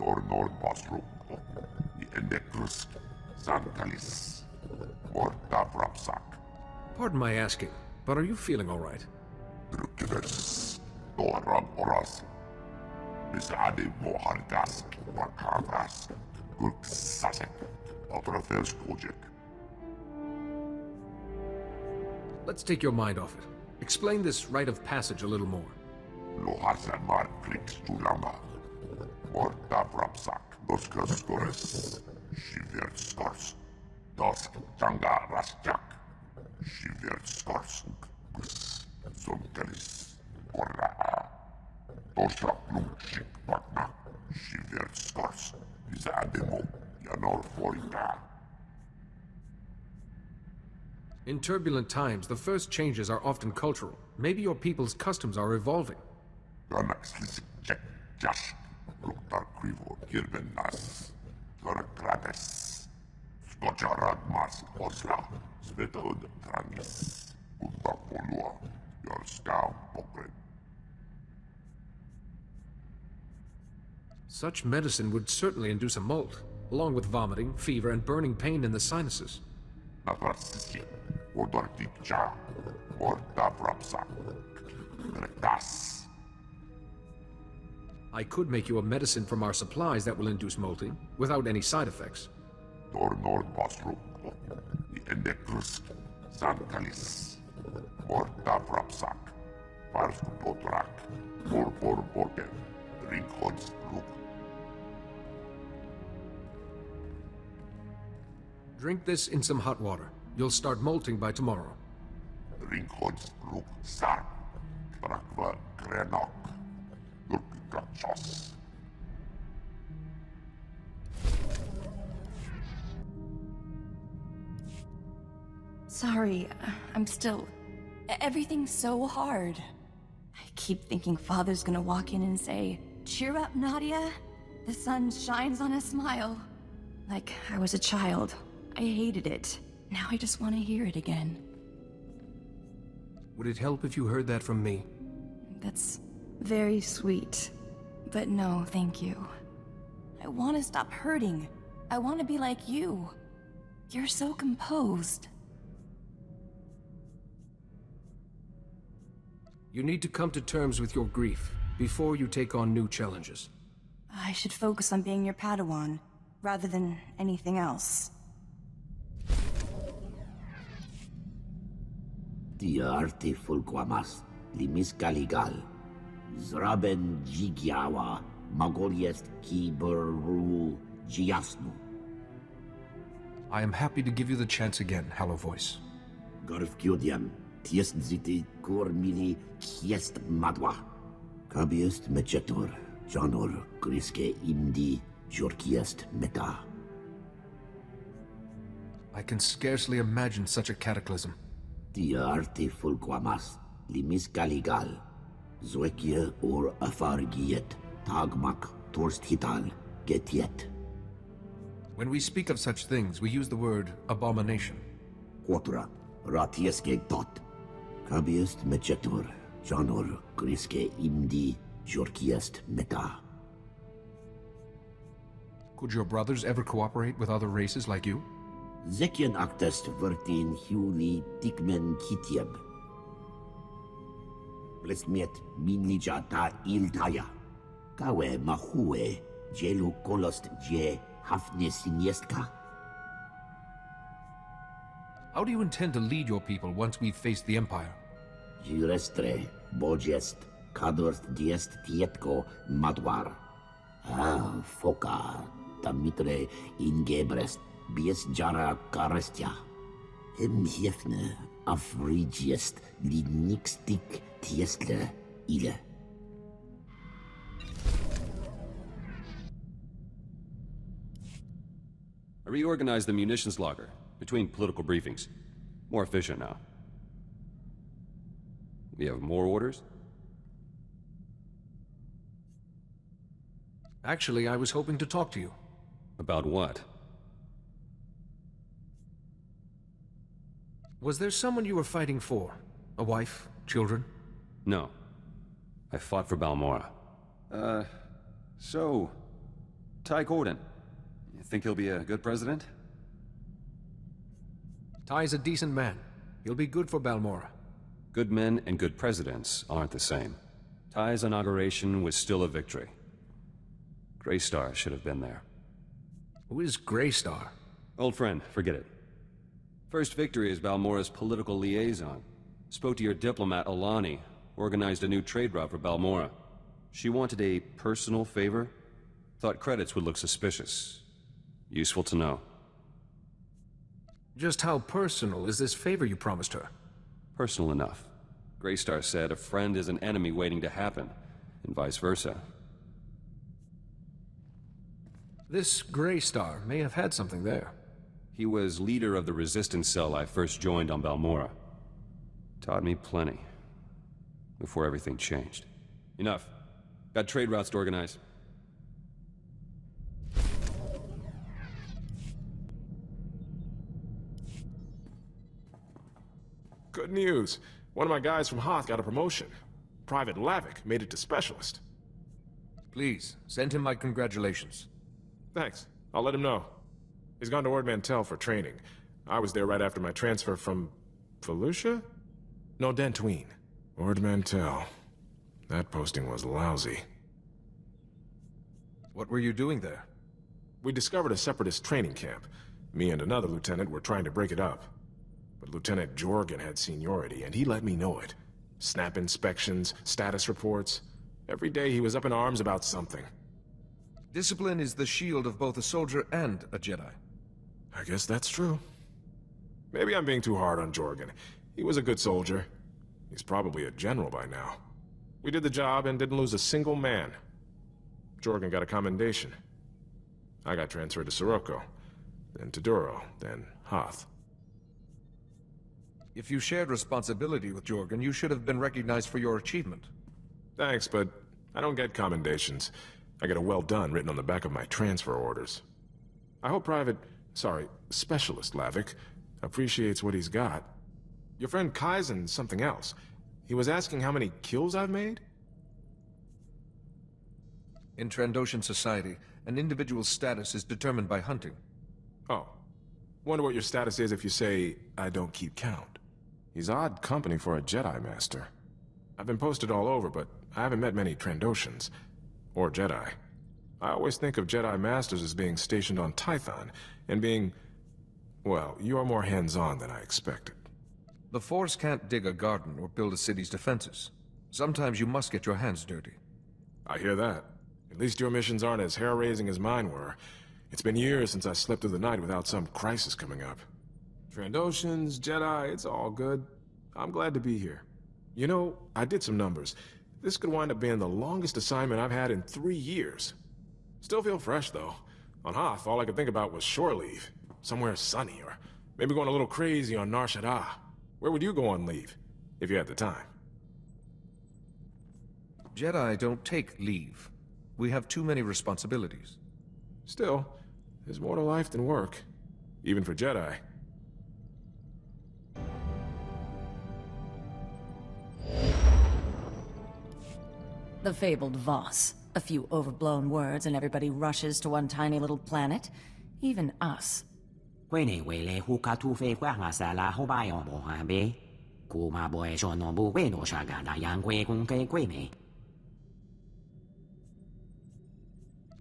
Tornord Basrum, Endecrus, Santalis, Morta Prapsak, Pardon my asking, but are you feeling all right? Drukives, Toran Oras, Misadi Mohargas, Wakavas, Gurksasek, Otrafels Kojek. Let's take your mind off it. Explain this rite of passage a little more. Lohasan Mar Prix Tulama, Morta Prapsak, Doskas Gores, Shivert Stors, Dosk Tanga Rasjak, Shivert Stors, Zonkalis, Korra, Tosha Plumchik Bagna, Shivert Stors, Zademo, Yanor Forita. In turbulent times, the first changes are often cultural. Maybe your people's customs are evolving. Ganaxlis Jack Jash, Ruktar Quivo, Kirbenas, Zorkrades, Skojarad Mas Osla, Svetod Tranis, Utapolua, Yorskau Pokren. Such medicine would certainly induce a molt, along with vomiting, fever, and burning pain in the sinuses. Natrarsisi, Odortik Ja, Morta Prapsa, Retas. I could make you a medicine from our supplies that will induce molting, without any side effects. Tornord Basrum, Endecrus, Santalis, Morta Prapsak, Farsku Potrak, Borbor Borgen, Ringhods Ruk. Drink this in some hot water. You'll start molting by tomorrow. Ringhods Ruk Sar, Trakva Krenok, Durkikachos. Sorry, I'm still... Everything's so hard. I keep thinking Father's gonna walk in and say, "Cheer up, Nadia. The sun shines on a smile." Like I was a child. I hated it. Now I just want to hear it again. Would it help if you heard that from me? That's very sweet. But no, thank you. I want to stop hurting. I want to be like you. You're so composed. You need to come to terms with your grief before you take on new challenges. I should focus on being your Padawan, rather than anything else. Tiarte fulquamas, limis galigal, zraben gigiawa, magoliest kiberu giasnu. I am happy to give you the chance again, Hallow Voice. Garfgiodiam, tiest ziti kurmili kiest madwa. Kabiest mechetor, janor griske imdi jorkiest meta. I can scarcely imagine such a cataclysm. Tiarte fulquamas, limis galigal, zoekia or afargiet, tagmak torsthital, getiet. When we speak of such things, we use the word abomination. Quotra, ratieske dot. Kabiest mechetor, janor griske imdi jorkiest meta. Could your brothers ever cooperate with other races like you? Zekian actest vertin huli tikmen kitieb. Blesmiet minlija ta iltaya. Kawe mahue, jelu kolost je hafne siniestka. How do you intend to lead your people once we've faced the Empire? Girestre, bojest, kadorst diest tietko madwar. Ah, foca, tamitre ingebrest. Bies jara karestia. Hiefne afrigiest li nixtik tiestle ile. I reorganized the munitions locker between political briefings. More efficient now. We have more orders? Actually, I was hoping to talk to you. About what? Was there someone you were fighting for? A wife? Children? No. I fought for Balmora. So... Ty Gordon. You think he'll be a good president? Ty's a decent man. He'll be good for Balmora. Good men and good presidents aren't the same. Ty's inauguration was still a victory. Greystar should have been there. Who is Greystar? Old friend, forget it. First victory as Balmora's political liaison. Spoke to your diplomat, Alani. Organized a new trade route for Balmora. She wanted a personal favor. Thought credits would look suspicious. Useful to know. Just how personal is this favor you promised her? Personal enough. Greystar said a friend is an enemy waiting to happen, and vice versa. This Greystar may have had something there. He was leader of the resistance cell I first joined on Balmora. Taught me plenty. Before everything changed. Enough. Got trade routes to organize. Good news. One of my guys from Hoth got a promotion. Private Lavick made it to Specialist. Please, send him my congratulations. Thanks. I'll let him know. He's gone to Ord Mantell for training. I was there right after my transfer from... Felucia? No, Dantooine. Ord Mantell. That posting was lousy. What were you doing there? We discovered a separatist training camp. Me and another lieutenant were trying to break it up. But Lieutenant Jorgen had seniority, and he let me know it. Snap inspections, status reports. Every day he was up in arms about something. Discipline is the shield of both a soldier and a Jedi. I guess that's true. Maybe I'm being too hard on Jorgen. He was a good soldier. He's probably a general by now. We did the job and didn't lose a single man. Jorgen got a commendation. I got transferred to Sirocco, then to Duro, then Hoth. If you shared responsibility with Jorgen, you should have been recognized for your achievement. Thanks, but I don't get commendations. I get a well done written on the back of my transfer orders. I hope Specialist Lavick appreciates what he's got. Your friend Kaizen's something else. He was asking how many kills I've made? In Trandoshan society, an individual's status is determined by hunting. Oh. Wonder what your status is if you say, I don't keep count. He's odd company for a Jedi Master. I've been posted all over, but I haven't met many Trandoshans. Or Jedi. I always think of Jedi Masters as being stationed on Tython, and being... well, you're more hands-on than I expected. The Force can't dig a garden or build a city's defenses. Sometimes you must get your hands dirty. I hear that. At least your missions aren't as hair-raising as mine were. It's been years since I slept through the night without some crisis coming up. Trandoshans, Jedi, it's all good. I'm glad to be here. You know, I did some numbers. This could wind up being the longest assignment I've had in 3 years. Still feel fresh, though. On Hoth, all I could think about was shore leave. Somewhere sunny, or maybe going a little crazy on Nar Shaddaa. Where would you go on leave, if you had the time? Jedi don't take leave. We have too many responsibilities. Still, there's more to life than work. Even for Jedi. The fabled Voss. A few overblown words and everybody rushes to one tiny little planet. Even us.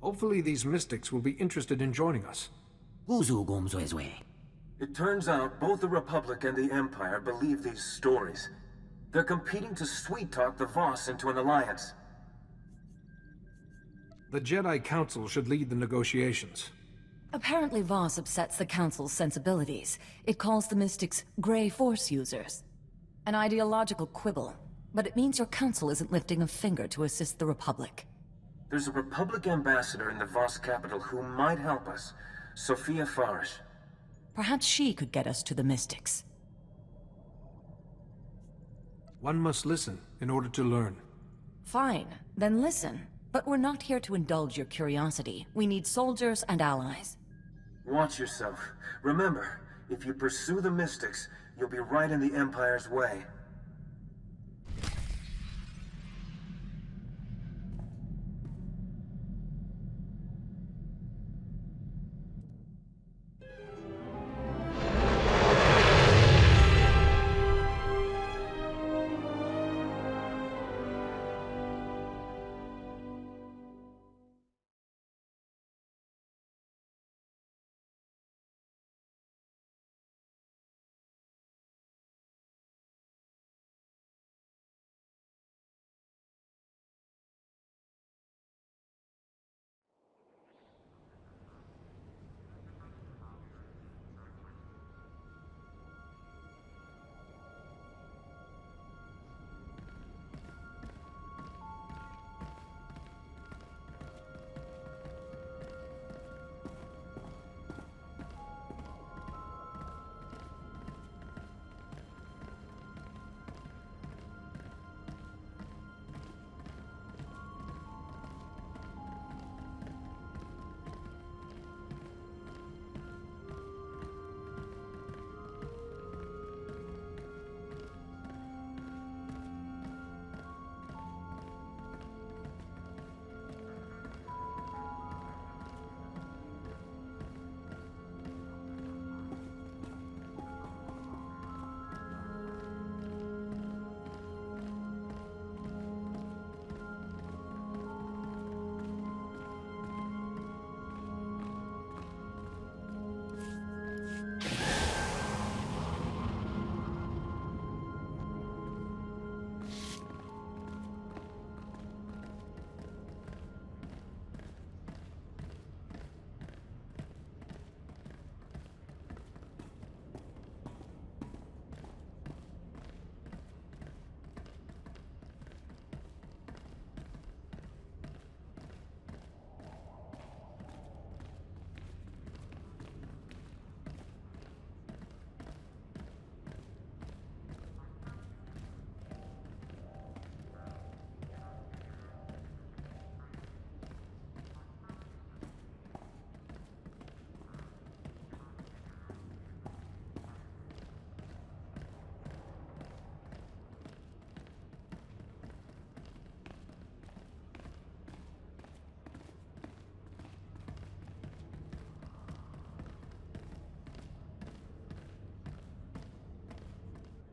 Hopefully these mystics will be interested in joining us. It turns out both the Republic and the Empire believe these stories. They're competing to sweet-talk the Voss into an alliance. The Jedi Council should lead the negotiations. Apparently Voss upsets the Council's sensibilities. It calls the Mystics Grey Force users. An ideological quibble, but it means your Council isn't lifting a finger to assist the Republic. There's a Republic ambassador in the Voss capital who might help us. Sophia Farish. Perhaps she could get us to the Mystics. One must listen in order to learn. Fine, then listen. But we're not here to indulge your curiosity. We need soldiers and allies. Watch yourself. Remember, if you pursue the Mystics, you'll be right in the Empire's way.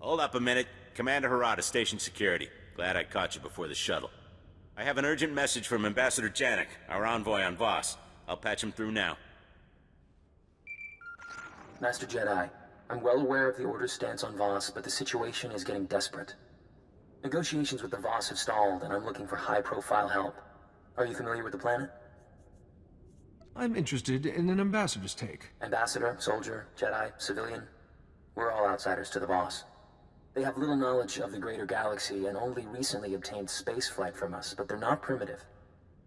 Hold up a minute. Commander Harada, Station Security. Glad I caught you before the shuttle. I have an urgent message from Ambassador Janik, our envoy on Voss. I'll patch him through now. Master Jedi, I'm well aware of the Order's stance on Voss, but the situation is getting desperate. Negotiations with the Voss have stalled, and I'm looking for high-profile help. Are you familiar with the planet? I'm interested in an ambassador's take. Ambassador, soldier, Jedi, civilian. We're all outsiders to the Voss. They have little knowledge of the greater galaxy and only recently obtained spaceflight from us, but they're not primitive.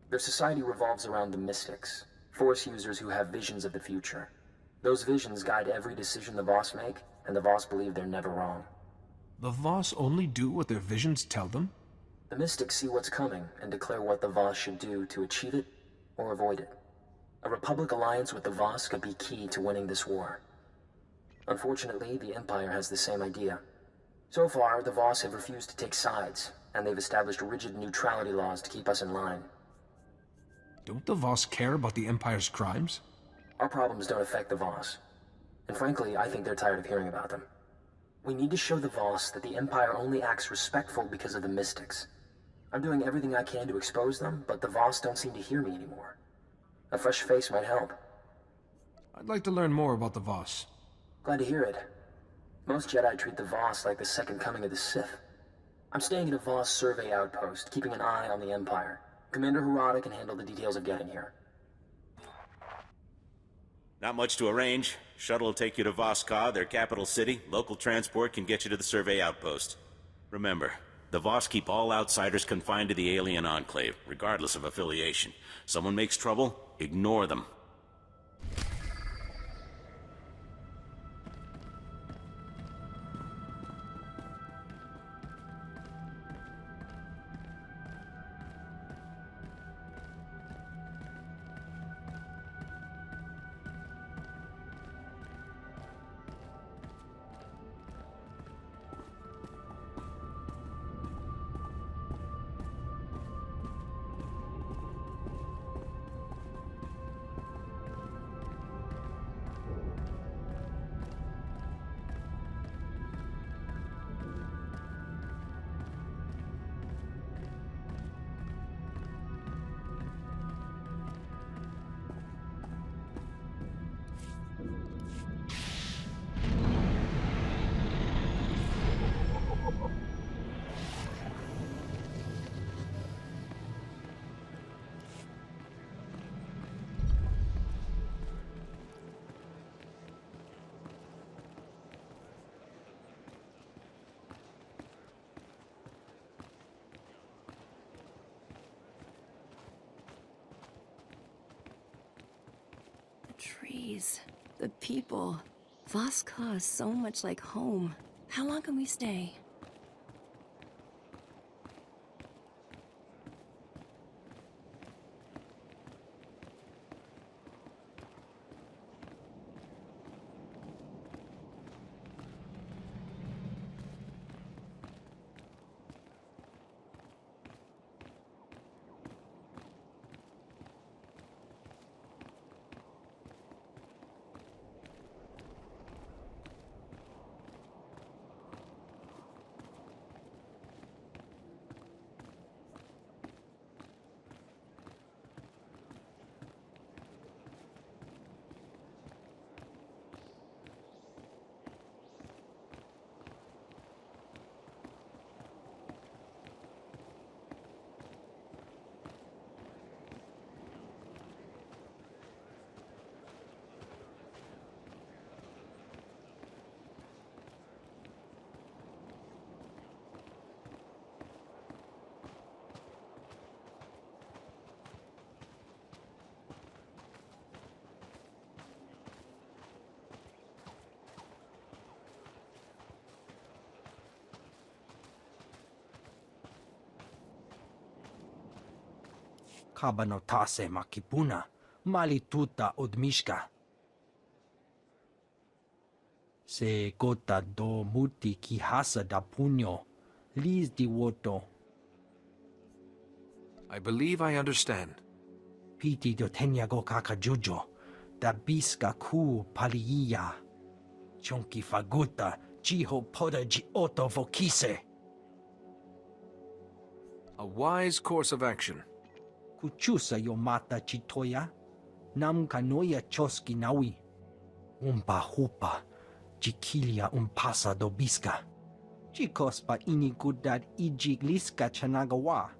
Their society revolves around the mystics, Force users who have visions of the future. Those visions guide every decision the Voss make, and the Voss believe they're never wrong. The Voss only do what their visions tell them? The mystics see what's coming and declare what the Voss should do to achieve it or avoid it. A Republic alliance with the Voss could be key to winning this war. Unfortunately, the Empire has the same idea. So far, the Voss have refused to take sides, and they've established rigid neutrality laws to keep us in line. Don't the Voss care about the Empire's crimes? Our problems don't affect the Voss. And frankly, I think they're tired of hearing about them. We need to show the Voss that the Empire only acts respectful because of the mystics. I'm doing everything I can to expose them, but the Voss don't seem to hear me anymore. A fresh face might help. I'd like to learn more about the Voss. Glad to hear it. Most Jedi treat the Voss like the second coming of the Sith. I'm staying at a Voss survey outpost, keeping an eye on the Empire. Commander Harada can handle the details of getting here. Not much to arrange. Shuttle will take you to Voss-Ka, their capital city. Local transport can get you to the survey outpost. Remember, the Voss keep all outsiders confined to the alien enclave, regardless of affiliation. Someone makes trouble, ignore them. Trees, the people. Voss-Ka is so much like home. How long can we stay? Kabanotase makipuna, malituta odmishka. Se gota do muti kihasa da puño, lis di woto. I believe I understand. Piti do tenyago kakajujo, da biska ku paliya. Chonki faguta Jiho poda ji oto vokise. A wise course of action. Kuchusa yo mata chitoya. Nam kanoya choski nawi. Umpa hupa. Jikilia umpasa dobiska. Jikospa inikudad ijigliska chanagawa.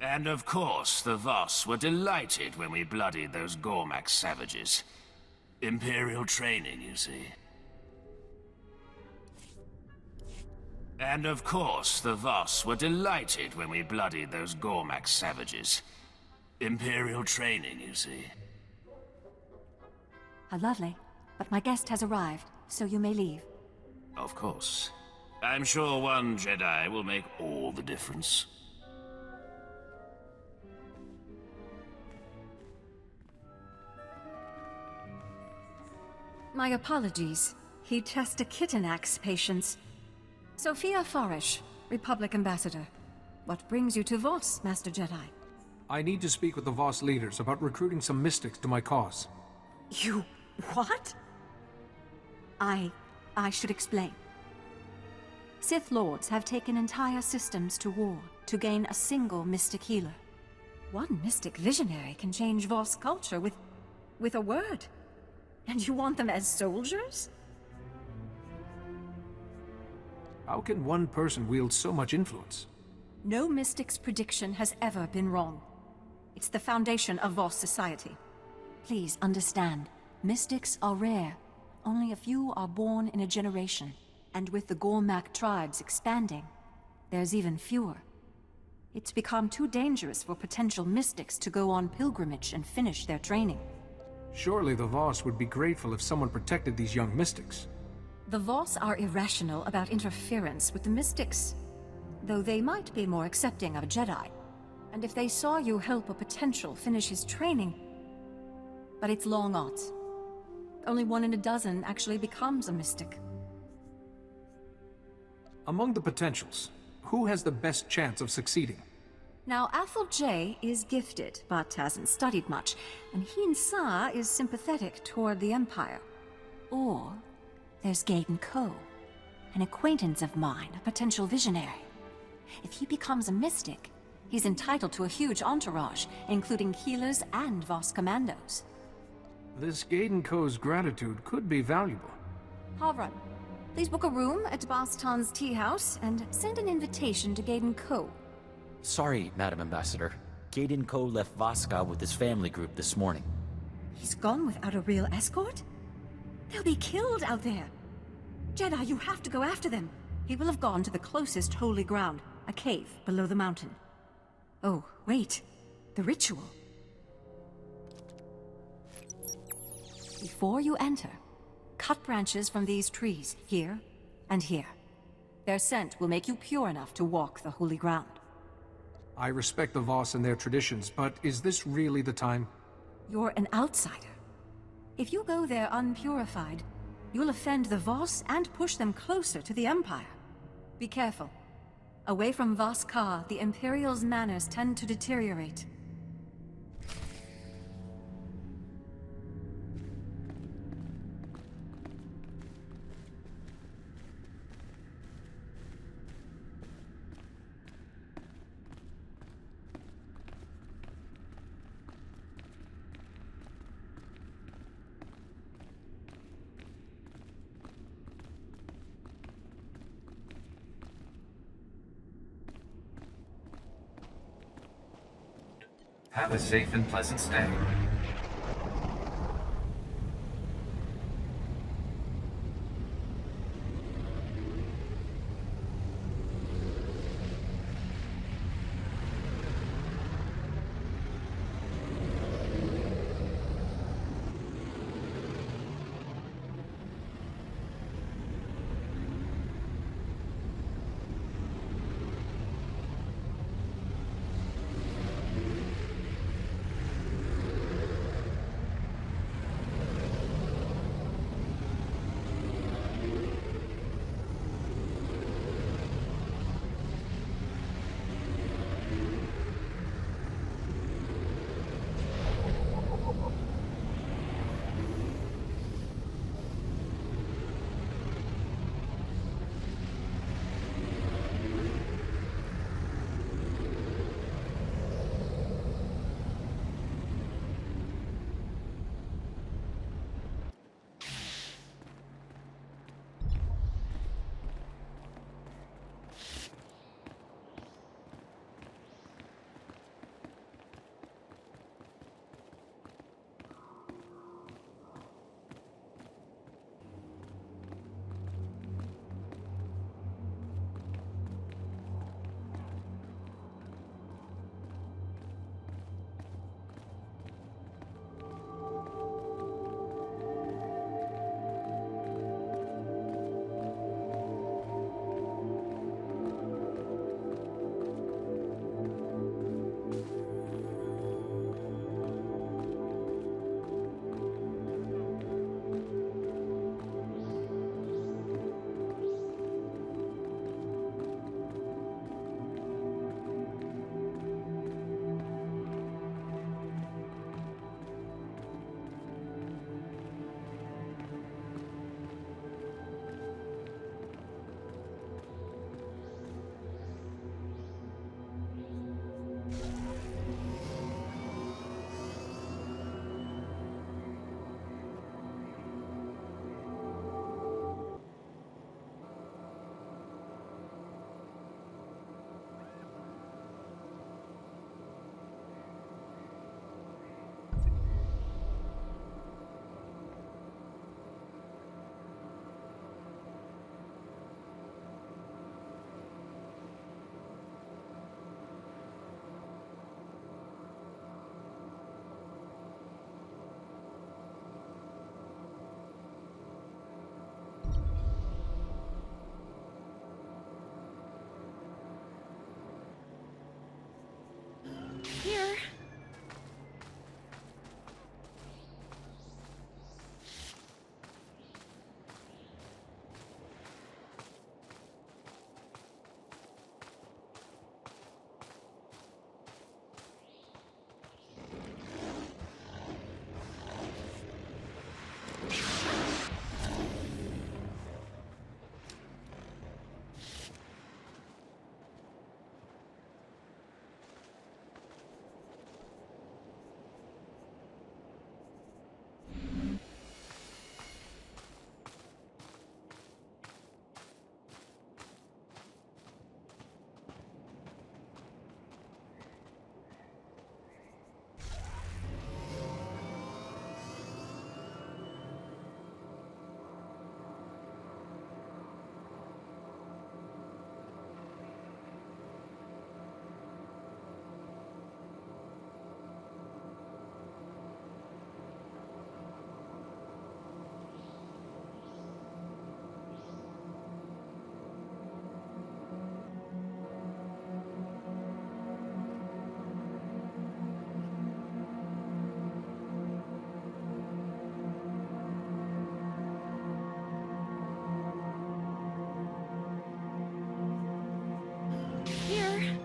And of course, the Voss were delighted when we bloodied those Gormak savages. Imperial training, you see. And of course, the Voss were delighted when we bloodied those Gormak savages. Imperial training, you see. How lovely. But my guest has arrived, so you may leave. Of course. I'm sure one Jedi will make all the difference. My apologies. He Testa Kitanax patients. Sophia Farish, Republic Ambassador. What brings you to Voss, Master Jedi? I need to speak with the Voss leaders about recruiting some mystics to my cause. You... what? I should explain. Sith Lords have taken entire systems to war to gain a single mystic healer. One mystic visionary can change Voss culture with a word. And you want them as soldiers? How can one person wield so much influence? No mystic's prediction has ever been wrong. It's the foundation of Voss society. Please understand, mystics are rare. Only a few are born in a generation. And with the Gormak tribes expanding, there's even fewer. It's become too dangerous for potential mystics to go on pilgrimage and finish their training. Surely the Voss would be grateful if someone protected these young mystics. The Voss are irrational about interference with the mystics, though they might be more accepting of a Jedi. And if they saw you help a potential finish his training... But it's long odds. Only 1 in a dozen actually becomes a mystic. Among the potentials, who has the best chance of succeeding? Now, Athel J is gifted, but hasn't studied much, and Heen Sa is sympathetic toward the Empire. Or there's Gaydon Ko, an acquaintance of mine, a potential visionary. If he becomes a mystic, he's entitled to a huge entourage, including healers and Voss commandos. This Gaydon Ko's gratitude could be valuable. Havran, please book a room at Baston's tea house and send an invitation to Gaydon Ko. Sorry, Madam Ambassador. Gaydon Ko left Vaska with his family group this morning. He's gone without a real escort? They'll be killed out there. Jedi, you have to go after them. He will have gone to the closest holy ground, a cave below the mountain. Oh, wait. The ritual. Before you enter, cut branches from these trees, here and here. Their scent will make you pure enough to walk the holy ground. I respect the Voss and their traditions, but is this really the time? You're an outsider. If you go there unpurified, you'll offend the Voss and push them closer to the Empire. Be careful. Away from Voss-Ka, the Imperial's manners tend to deteriorate. Have a safe and pleasant stay. Here. Here.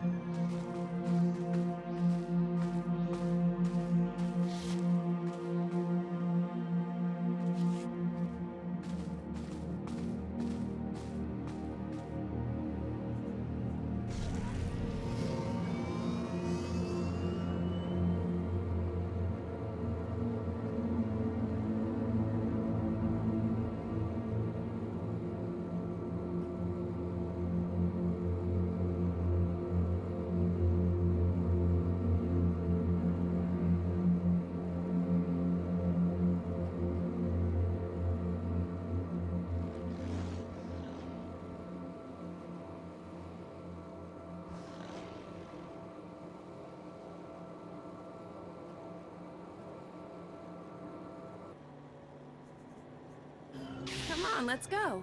Come on, let's go.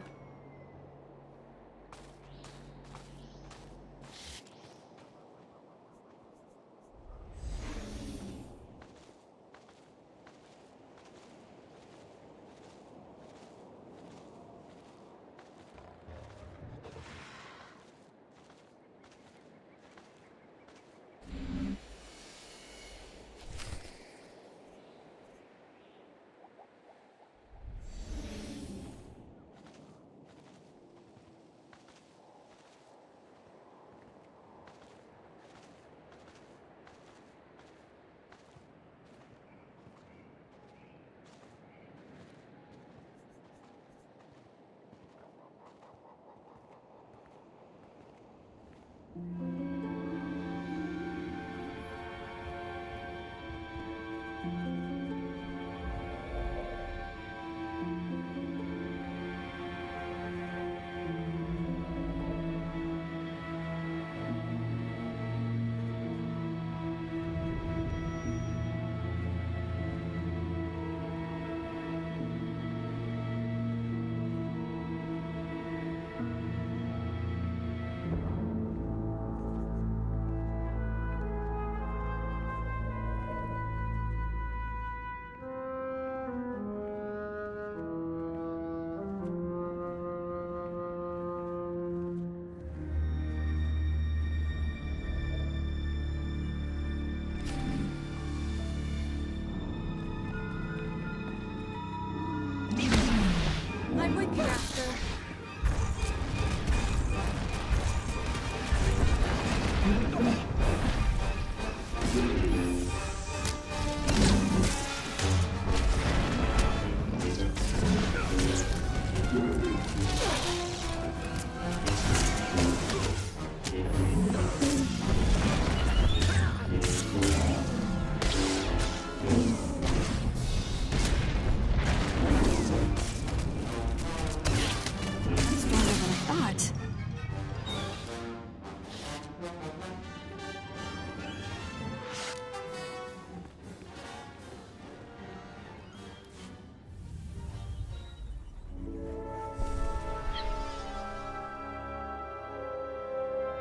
I'm with you, Master.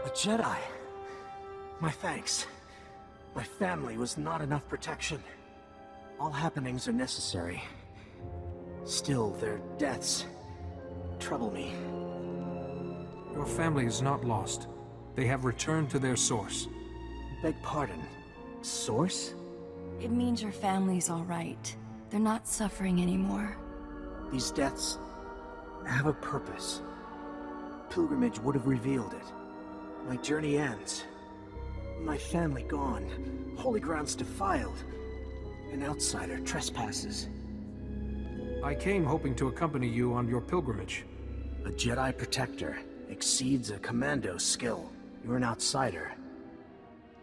A Jedi. My thanks. My family was not enough protection. All happenings are necessary. Still, their deaths trouble me. Your family is not lost. They have returned to their source. Beg pardon. Source? It means your family's all right. They're not suffering anymore. These deaths have a purpose. Pilgrimage would have revealed it. My journey ends. My family gone. Holy grounds defiled. An outsider trespasses. I came hoping to accompany you on your pilgrimage. A Jedi Protector exceeds a commando's skill. You're an outsider.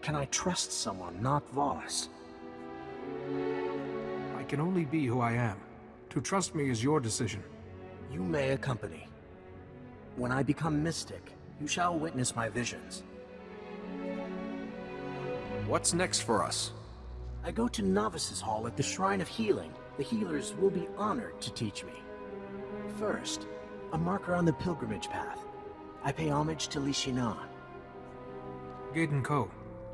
Can I trust someone, not Voss? I can only be who I am. To trust me is your decision. You may accompany. When I become mystic, you shall witness my visions. What's next for us? I go to Novices Hall at the Shrine of Healing. The healers will be honored to teach me. First, a marker on the pilgrimage path. I pay homage to Li Shina. Gaiden Ko,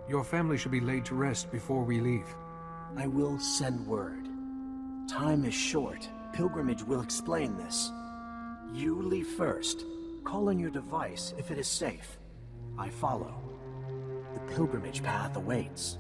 your family should be laid to rest before we leave. I will send word. Time is short. Pilgrimage will explain this. You leave first. Call on your device if it is safe. I follow. The pilgrimage path awaits.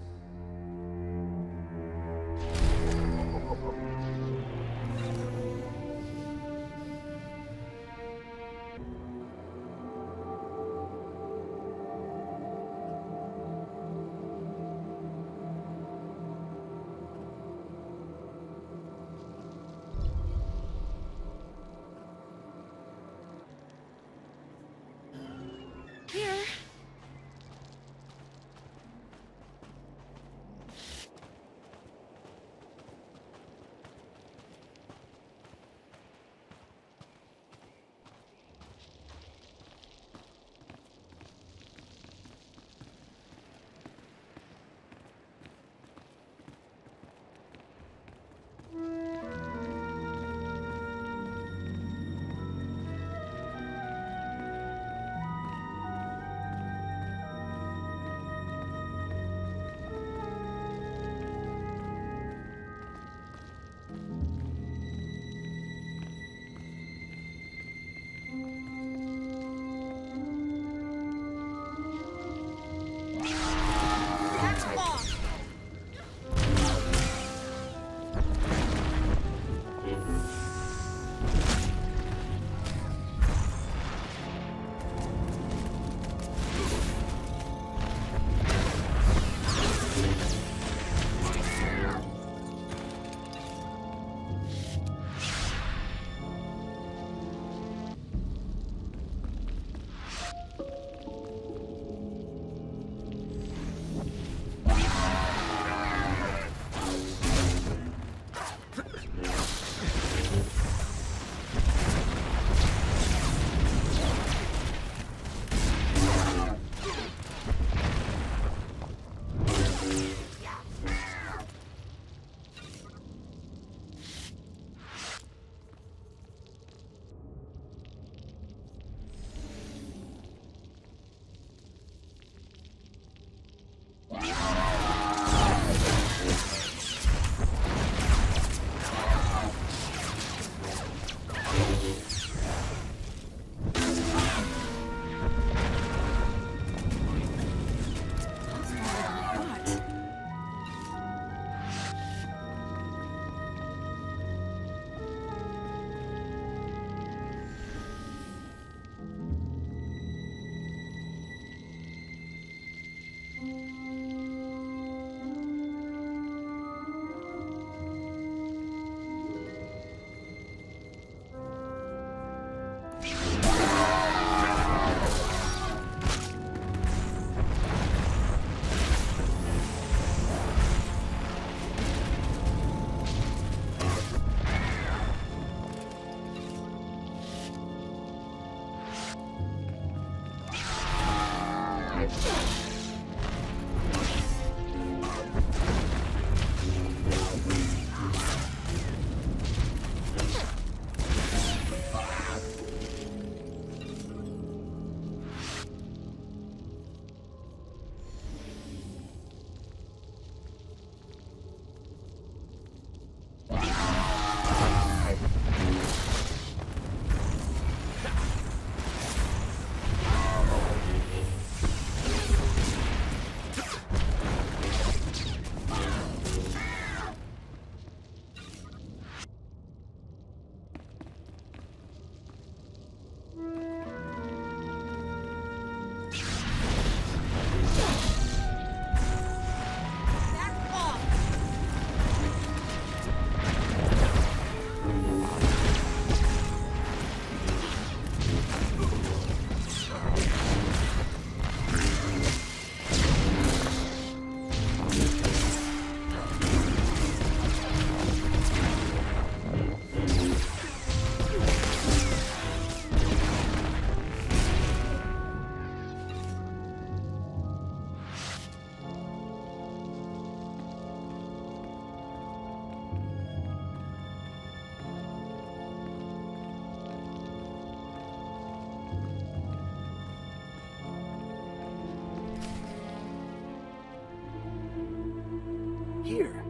Here,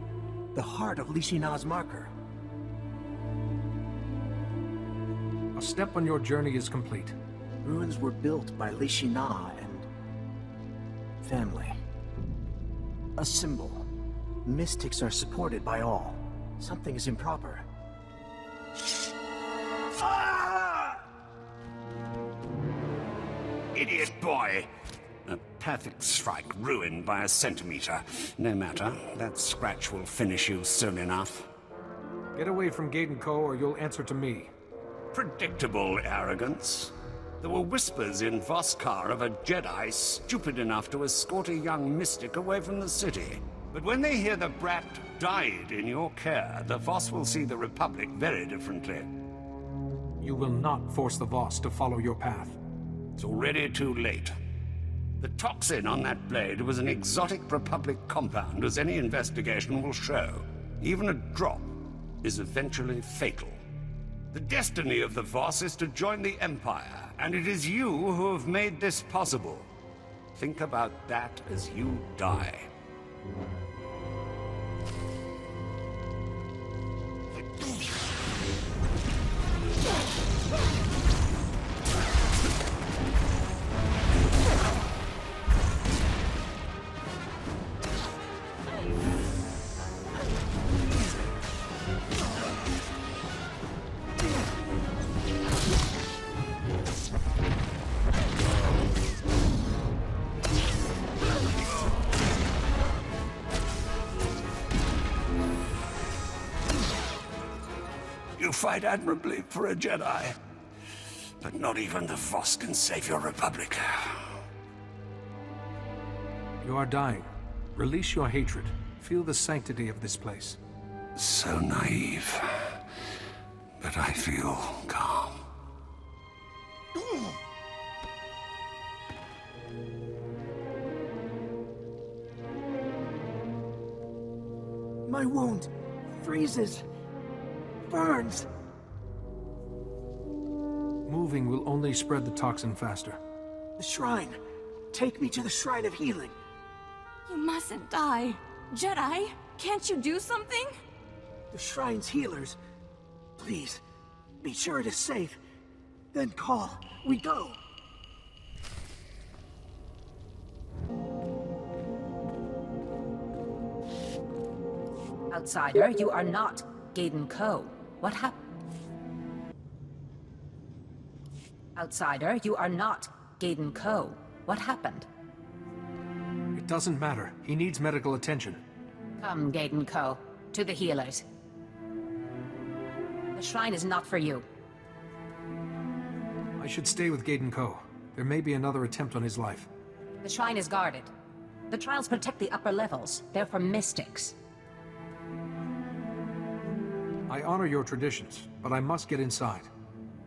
the heart of Lishina's marker. A step on your journey is complete. Ruins were built by Lishina and... family. A symbol. Mystics are supported by all. Something is improper. Idiot boy! A perfect strike ruined by a centimeter. No matter, that scratch will finish you soon enough. Get away from Gaiden Co. or you'll answer to me. Predictable arrogance. There were whispers in Voskar of a Jedi stupid enough to escort a young mystic away from the city. But when they hear the brat died in your care, the Voss will see the Republic very differently. You will not force the Voss to follow your path. It's already too late. The toxin on that blade was an exotic Republic compound, as any investigation will show. Even a drop is eventually fatal. The destiny of the Voss is to join the Empire, and it is you who have made this possible. Think about that as you die. You fight admirably for a Jedi, but not even the Voss can save your Republic. You are dying. Release your hatred. Feel the sanctity of this place. So naive, but I feel calm. My wound freezes, burns. Moving will only spread the toxin faster. The shrine. Take me to the Shrine of Healing. You mustn't die. Jedi, can't you do something? The Shrine's healers. Please, be sure it is safe. Then call. We go. Outsider, you are not Gaiden Co. What happened? Outsider, you are not Gaiden Co. What happened? It doesn't matter. He needs medical attention. Come, Gaiden Co. To the healers. The shrine is not for you. I should stay with Gaiden Co. There may be another attempt on his life. The shrine is guarded. The trials protect the upper levels. They're for mystics. I honor your traditions, but I must get inside.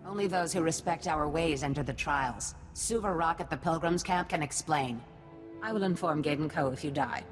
Only those who respect our ways enter the trials. Suva Rock at the Pilgrims camp can explain. I will inform Gaiden Co. if you die.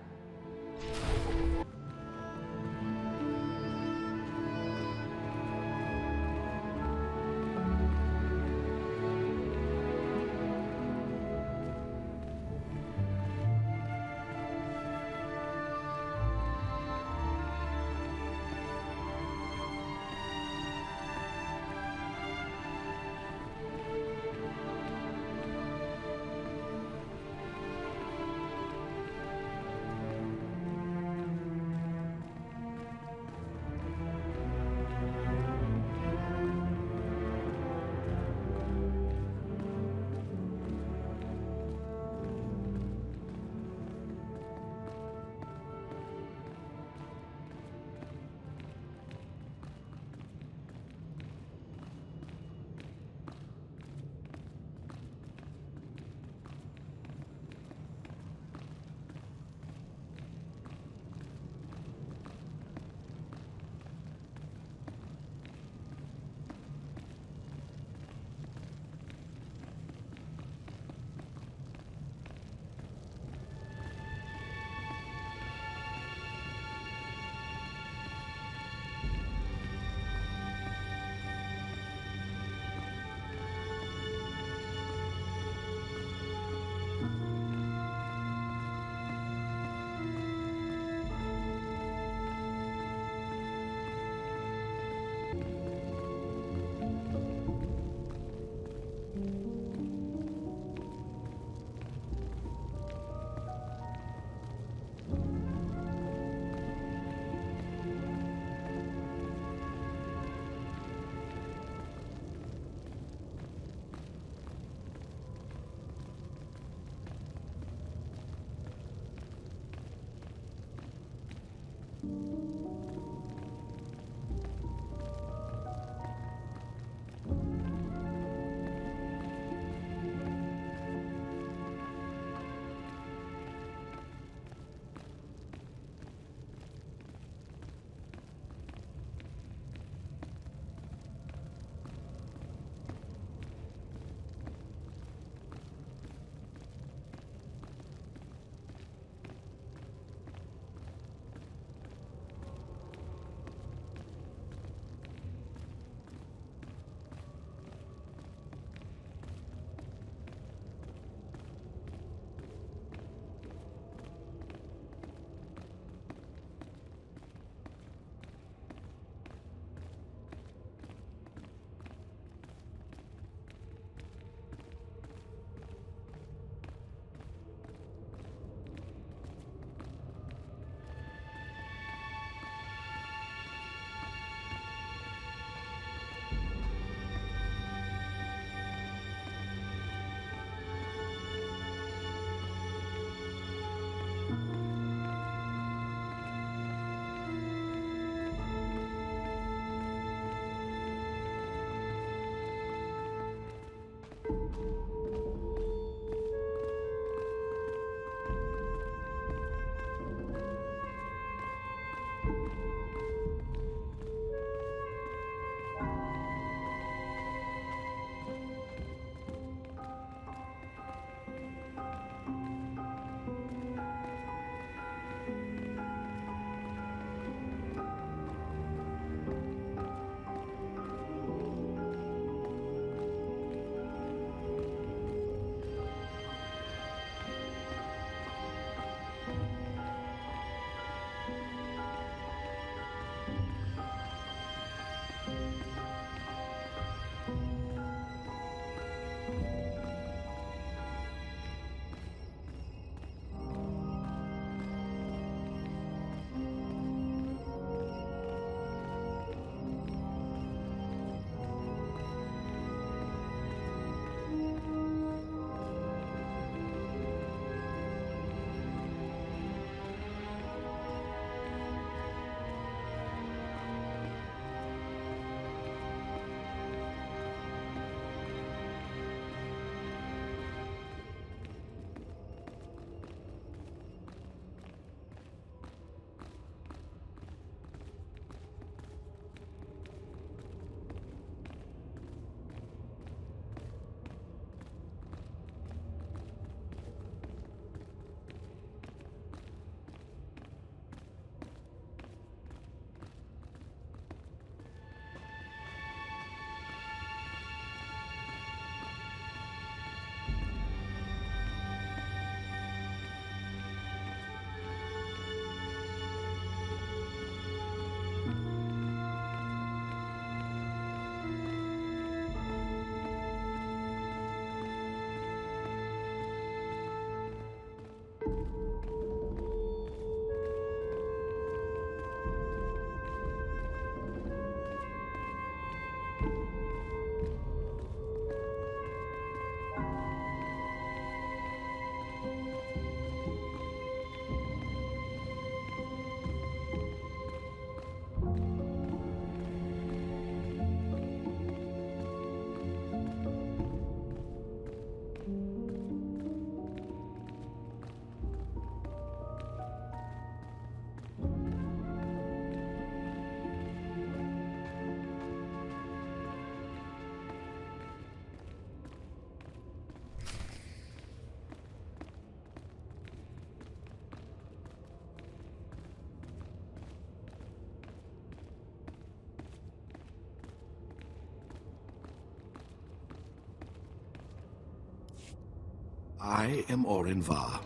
I am Orin Va,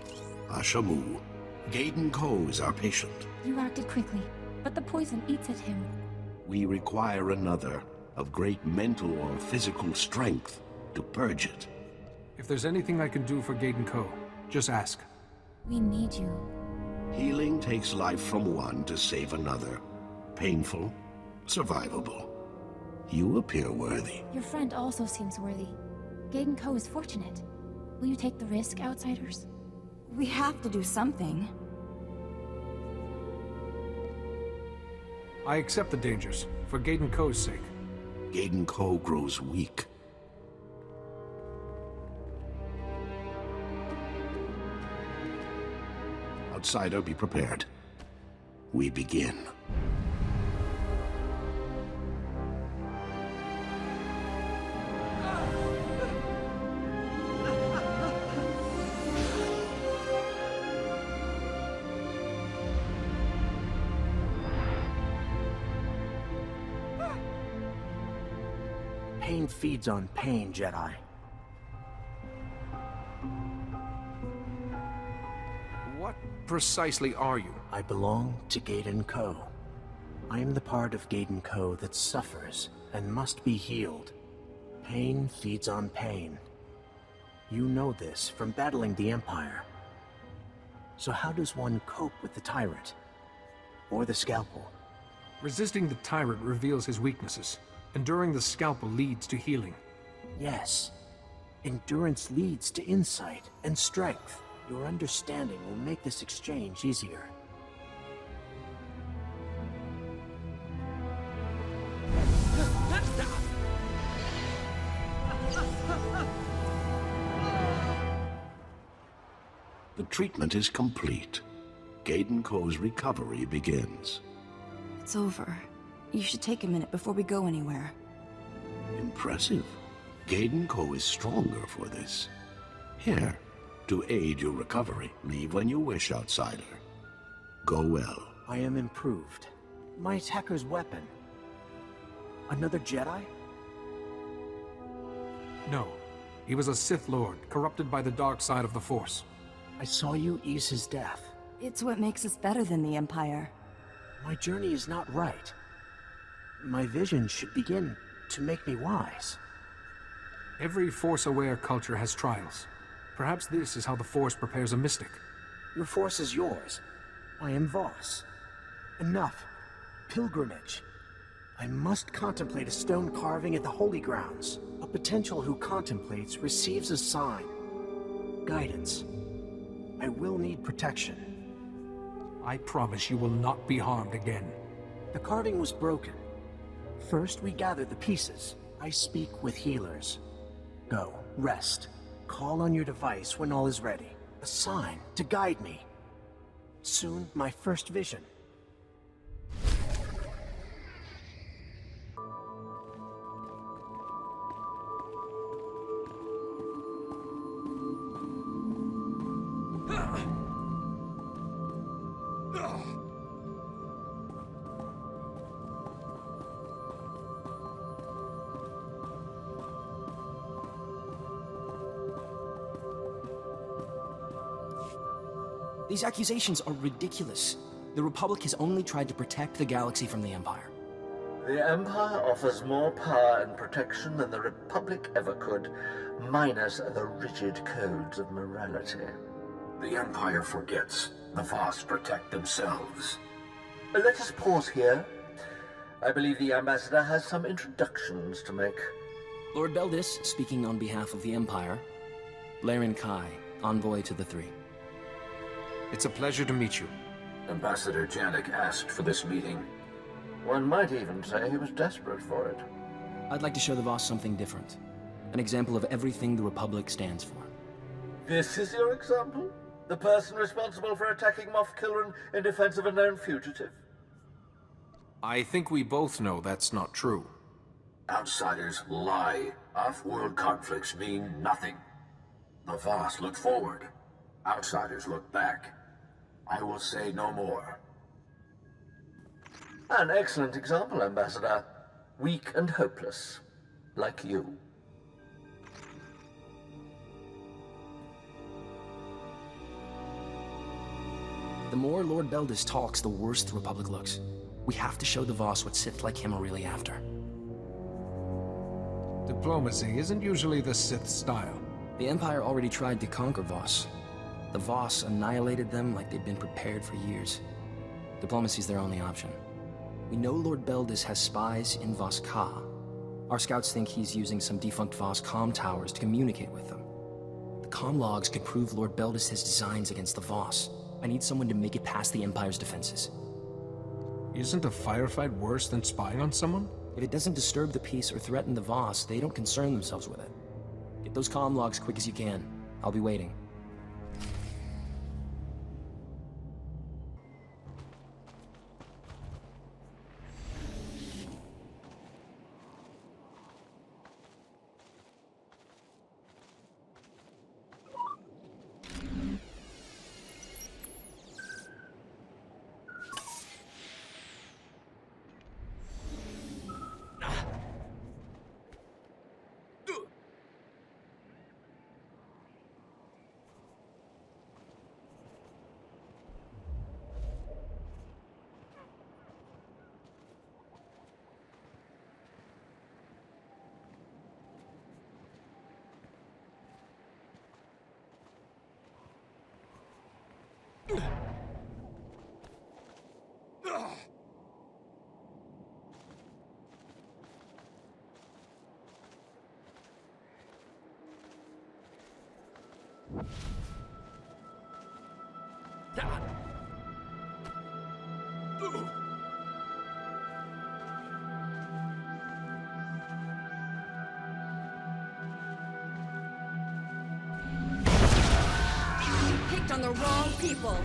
Ashamu. Gaiden Ko is our patient. You acted quickly, but the poison eats at him. We require another, of great mental or physical strength, to purge it. If there's anything I can do for Gaiden Ko, just ask. We need you. Healing takes life from one to save another. Painful, survivable. You appear worthy. Your friend also seems worthy. Gaiden Ko is fortunate. Will you take the risk, outsiders? We have to do something. I accept the dangers, for Gaiden Ko's sake. Gaiden Ko grows weak. Outsider, be prepared. We begin. Pain feeds on pain, Jedi. What precisely are you? I belong to Gaiden Ko. I am the part of Gaiden Ko that suffers and must be healed. Pain feeds on pain. You know this from battling the Empire. So how does one cope with the Tyrant? Or the Scalpel? Resisting the Tyrant reveals his weaknesses. Enduring the Scalpel leads to healing. Yes. Endurance leads to insight and strength. Your understanding will make this exchange easier. treatment is complete. Gaiden Ko's recovery begins. It's over. You should take a minute before we go anywhere. Impressive. Gaiden Ko is stronger for this. Here, to aid your recovery, leave when you wish, outsider. Go well. I am improved. My attacker's weapon. Another Jedi? No. He was a Sith Lord, corrupted by the dark side of the Force. I saw you ease his death. It's what makes us better than the Empire. My journey is not right. My vision should begin to make me wise. Every Force-aware culture has trials. Perhaps this is how the Force prepares a mystic. Your Force is yours. I am Voss. Enough. Pilgrimage. I must contemplate a stone carving at the Holy Grounds. A potential who contemplates receives a sign. Guidance. I will need protection. I promise you will not be harmed again. The carving was broken. First, we gather the pieces. I speak with healers. Go, rest. Call on your device when all is ready. A sign to guide me. Soon, my first vision. These accusations are ridiculous. The Republic has only tried to protect the galaxy from the Empire. The Empire offers more power and protection than the Republic ever could, minus the rigid codes of morality. The Empire forgets. The Voss protect themselves. Let us pause here. I believe the Ambassador has some introductions to make. Lord Beldis, speaking on behalf of the Empire. Laren Kai, envoy to the Three. It's a pleasure to meet you. Ambassador Janik asked for this meeting. One might even say he was desperate for it. I'd like to show the Voss something different. An example of everything the Republic stands for. This is your example? The person responsible for attacking Moff Kilran in defense of a known fugitive? I think we both know that's not true. Outsiders lie. Off-world conflicts mean nothing. The Voss look forward. Outsiders look back. I will say no more. An excellent example, Ambassador. Weak and hopeless. Like you. The more Lord Beldis talks, the worse the Republic looks. We have to show the Voss what Sith like him are really after. Diplomacy isn't usually the Sith style. The Empire already tried to conquer Voss. The Voss annihilated them like they'd been prepared for years. Diplomacy's their only option. We know Lord Beldis has spies in Voss Ka. Our scouts think he's using some defunct Voss comm towers to communicate with them. The comm logs could prove Lord Beldis' designs against the Voss. I need someone to make it past the Empire's defenses. Isn't a firefight worse than spying on someone? If it doesn't disturb the peace or threaten the Voss, they don't concern themselves with it. Get those comm logs quick as you can. I'll be waiting. picked on the wrong people.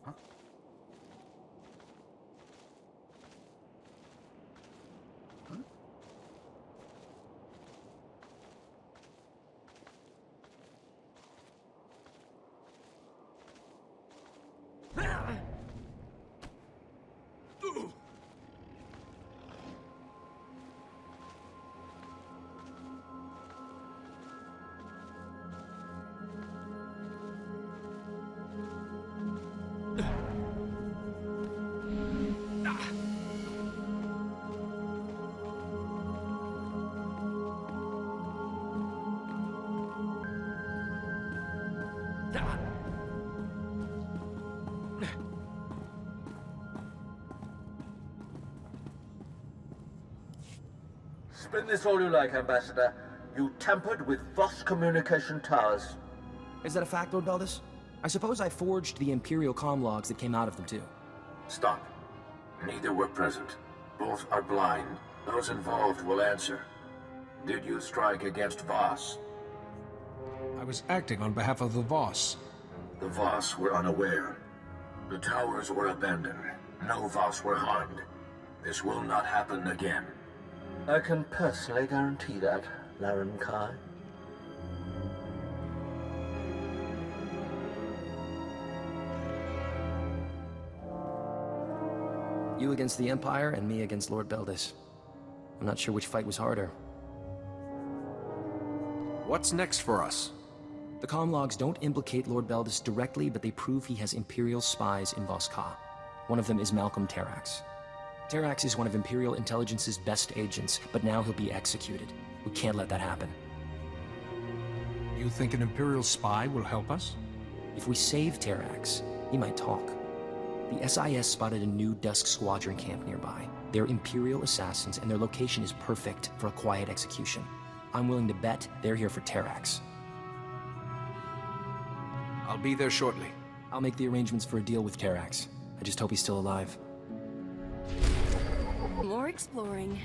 What? Spin this all you like, Ambassador. You tampered with Voss communication towers. Is that a fact, Lord Beldis? I suppose I forged the Imperial comm logs that came out of them, too. Stop. Neither were present. Both are blind. Those involved will answer. Did you strike against Voss? I was acting on behalf of the Voss. The Voss were unaware. The towers were abandoned. No Voss were harmed. This will not happen again. I can personally guarantee that, Laren Kai. You against the Empire, and me against Lord Beldis. I'm not sure which fight was harder. What's next for us? The comm logs don't implicate Lord Beldis directly, but they prove he has Imperial spies in Voss-Ka. One of them is Malcolm Terrax. Terrax is one of Imperial Intelligence's best agents, but now he'll be executed. We can't let that happen. You think an Imperial spy will help us? If we save Terrax, he might talk. The SIS spotted a new Dusk Squadron camp nearby. They're Imperial assassins, and their location is perfect for a quiet execution. I'm willing to bet they're here for Terrax. I'll be there shortly. I'll make the arrangements for a deal with Terrax. I just hope he's still alive. More exploring.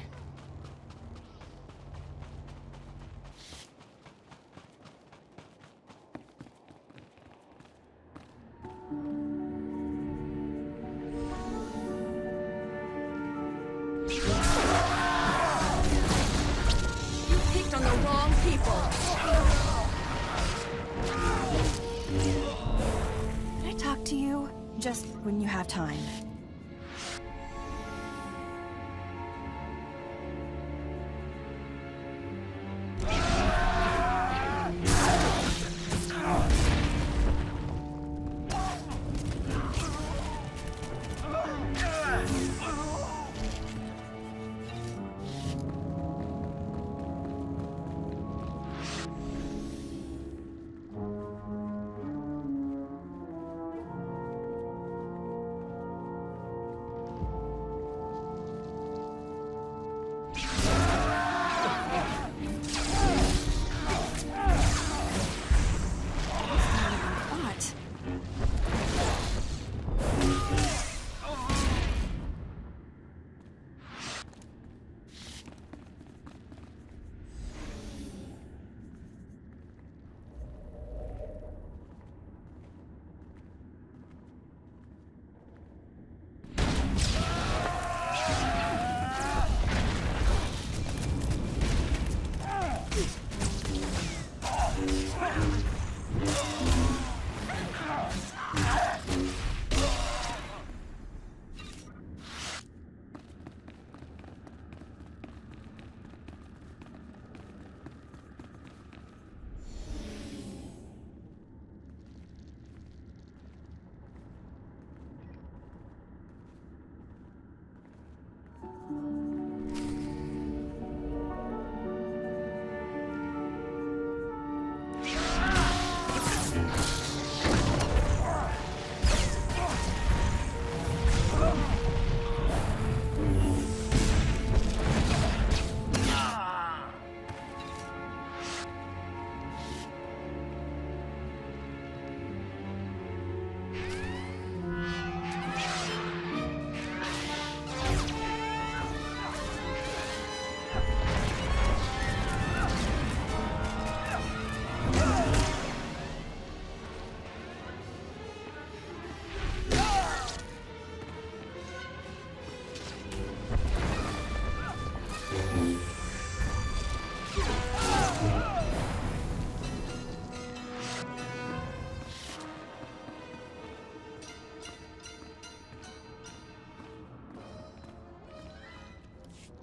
You picked on the wrong people. when you have time.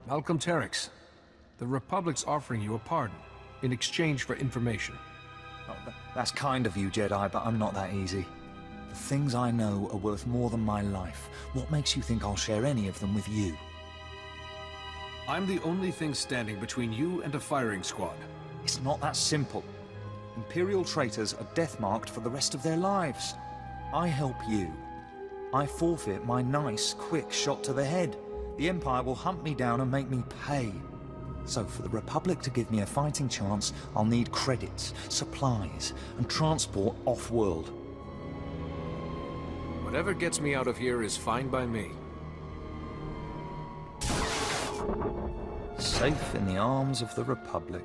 Malcolm Terex, the Republic's offering you a pardon in exchange for information. Oh, that's kind of you, Jedi, but I'm not that easy. The things I know are worth more than my life. What makes you think I'll share any of them with you? I'm the only thing standing between you and a firing squad. It's not that simple. Imperial traitors are death-marked for the rest of their lives. I help you. I forfeit my nice, quick shot to the head. The Empire will hunt me down and make me pay. So for the Republic to give me a fighting chance, I'll need credits, supplies, and transport off-world. Whatever gets me out of here is fine by me. Safe in the arms of the Republic.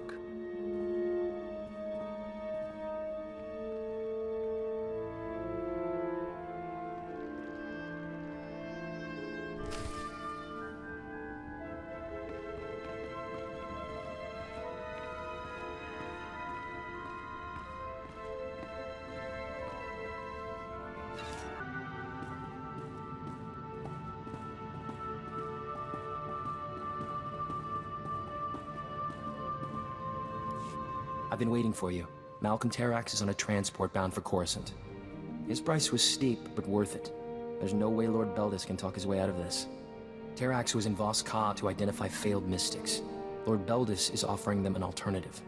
I've been waiting for you. Malcolm Terex is on a transport bound for Coruscant. His price was steep, but worth it. There's no way Lord Beldis can talk his way out of this. Terex was in Vos Ka to identify failed mystics. Lord Beldis is offering them an alternative.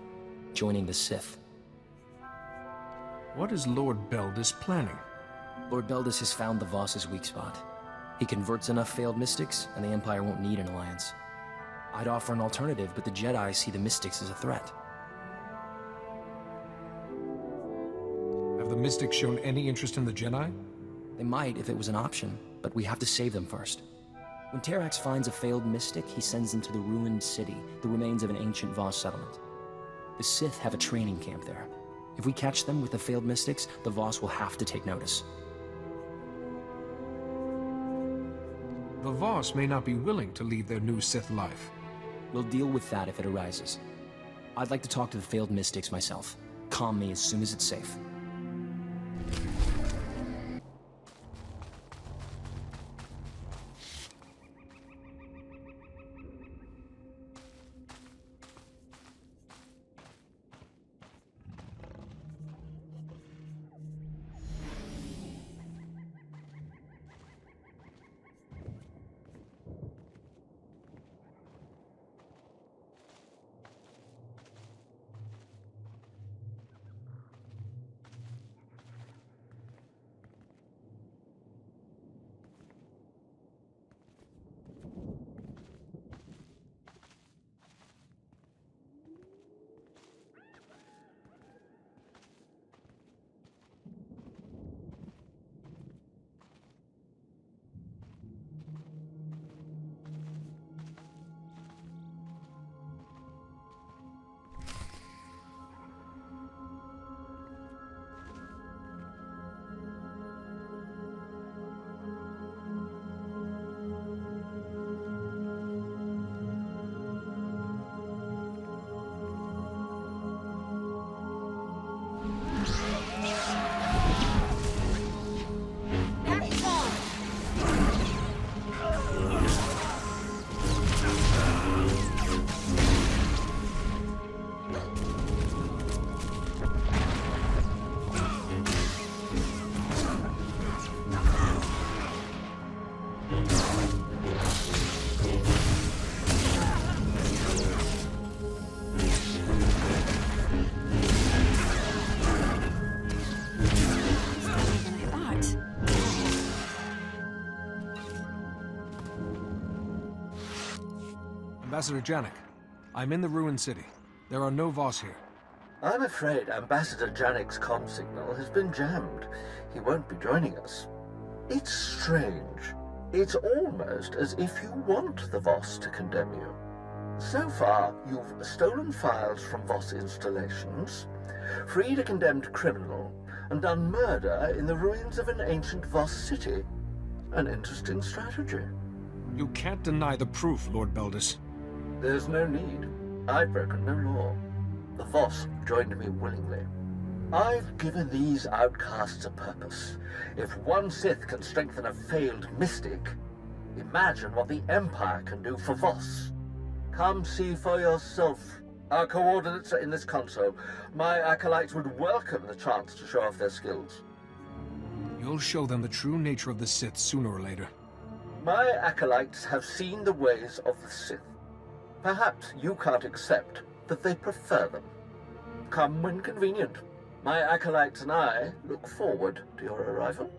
Joining the Sith. What is Lord Beldis planning? Lord Beldis has found the Vos's weak spot. He converts enough failed mystics, and the Empire won't need an alliance. I'd offer an alternative, but the Jedi see the mystics as a threat. Have the mystics shown any interest in the Jedi? They might if it was an option, but we have to save them first. When Terex finds a failed mystic, he sends them to the ruined city, the remains of an ancient Vos settlement. The Sith have a training camp there. If we catch them with the failed mystics, the Vos will have to take notice. The Vos may not be willing to leave their new Sith life. We'll deal with that if it arises. I'd like to talk to the failed mystics myself. Calm me as soon as it's safe. Ambassador Janik, I'm in the ruined city. There are no Voss here. I'm afraid Ambassador Janik's comm signal has been jammed. He won't be joining us. It's strange. It's almost as if you want the Voss to condemn you. So far, you've stolen files from Voss installations, freed a condemned criminal, and done murder in the ruins of an ancient Voss city. An interesting strategy. You can't deny the proof, Lord Beldis. There's no need. I've broken no law. The Voss joined me willingly. I've given these outcasts a purpose. If one Sith can strengthen a failed mystic, imagine what the Empire can do for Voss. Come see for yourself. Our coordinates are in this console. My acolytes would welcome the chance to show off their skills. You'll show them the true nature of the Sith sooner or later. My acolytes have seen the ways of the Sith. Perhaps you can't accept that they prefer them. Come when convenient. My acolytes and I look forward to your arrival.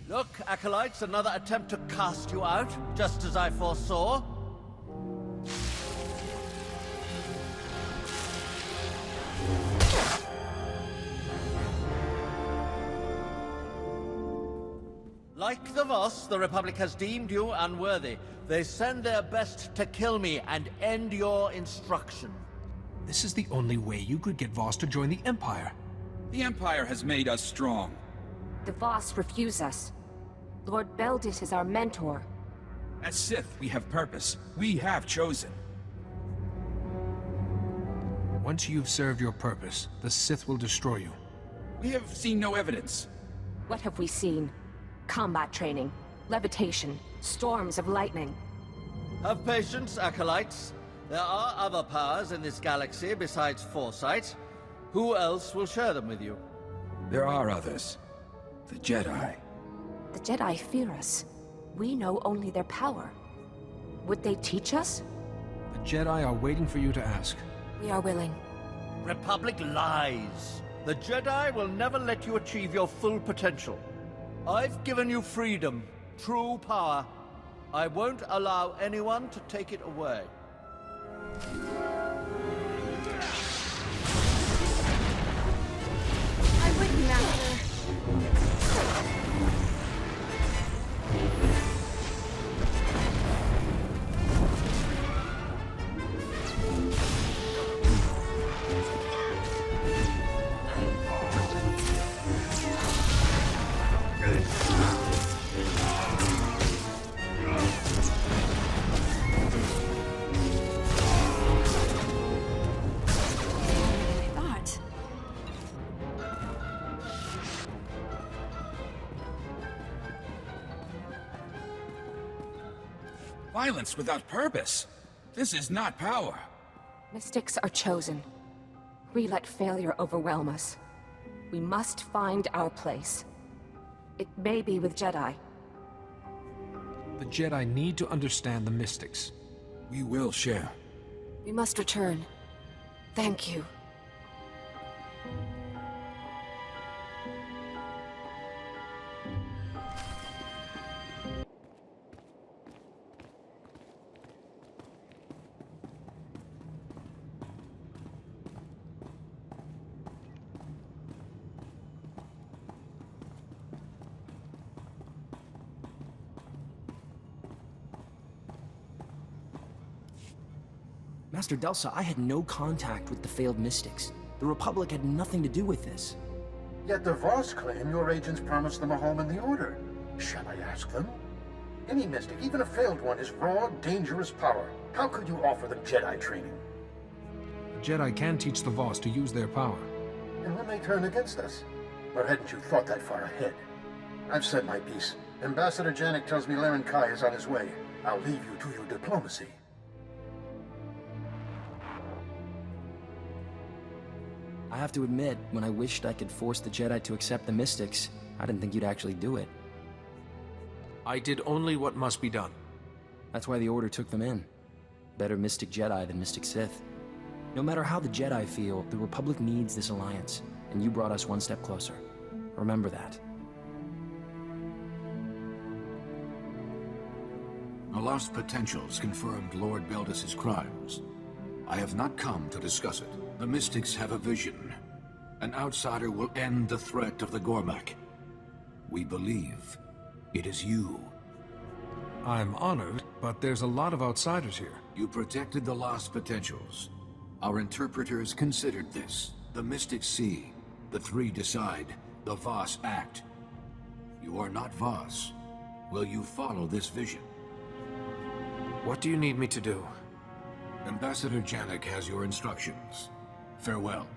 Look, acolytes, another attempt to cast you out, just as I foresaw. Like the Voss, the Republic has deemed you unworthy. They send their best to kill me and end your instruction. This is the only way you could get Voss to join the Empire. The Empire has made us strong. The Voss refuse us. Lord Beldis is our mentor. As Sith, we have purpose. We have chosen. Once you've served your purpose, the Sith will destroy you. We have seen no evidence. What have we seen? Combat training, levitation, storms of lightning. Have patience, acolytes. There are other powers in this galaxy besides foresight. Who else will share them with you? There are others. The Jedi. The Jedi fear us. We know only their power. Would they teach us? The Jedi are waiting for you to ask. We are willing. Republic lies. The Jedi will never let you achieve your full potential. I've given you freedom, true power. I won't allow anyone to take it away. I'm with you, Master. Violence without purpose. This is not power. Mystics are chosen. We let failure overwhelm us. We must find our place. It may be with Jedi. The Jedi need to understand the mystics. We will share. We must return. Thank you. Master Delsa, I had no contact with the failed mystics. The Republic had nothing to do with this. Yet the Voss claim your agents promised them a home in the Order. Shall I ask them? Any mystic, even a failed one, is raw, dangerous power. How could you offer them Jedi training? The Jedi can teach the Voss to use their power. And when they turn against us? Or hadn't you thought that far ahead? I've said my piece. Ambassador Janek tells me Laren Kai is on his way. I'll leave you to your diplomacy. I have to admit, when I wished I could force the Jedi to accept the mystics, I didn't think you'd actually do it. I did only what must be done. That's why the Order took them in. Better mystic Jedi than mystic Sith. No matter how the Jedi feel, the Republic needs this alliance, and you brought us one step closer. Remember that. The lost potentials confirmed Lord Beldis's crimes. I have not come to discuss it. The Mystics have a vision. An outsider will end the threat of the Gormak. We believe it is you. I'm honored, but there's a lot of outsiders here. You protected the lost potentials. Our interpreters considered this. The Mystics see. The three decide. The Voss act. You are not Voss. Will you follow this vision? What do you need me to do? Ambassador Janek has your instructions. Farewell.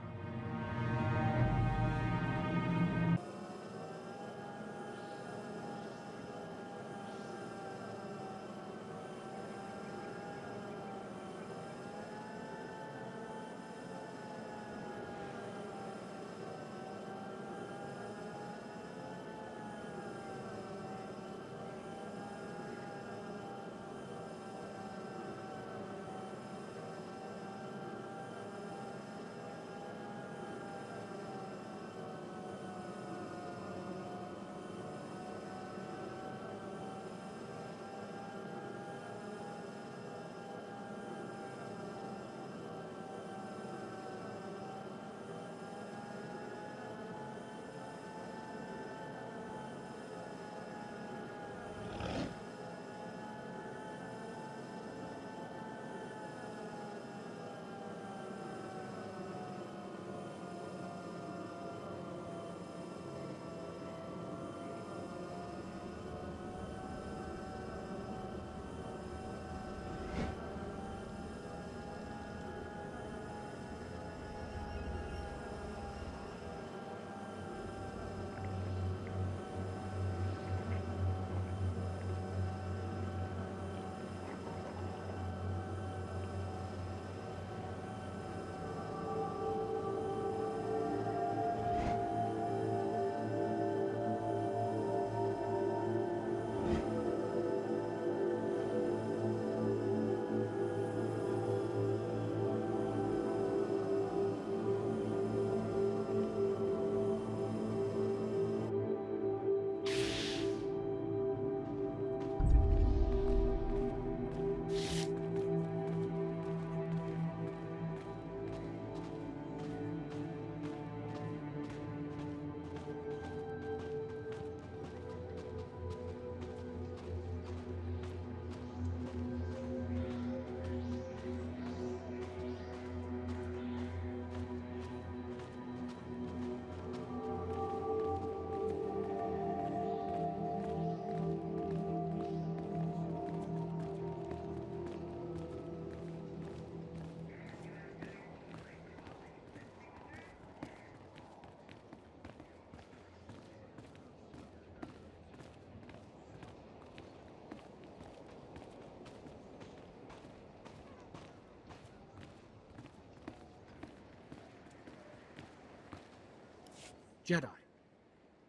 Jedi.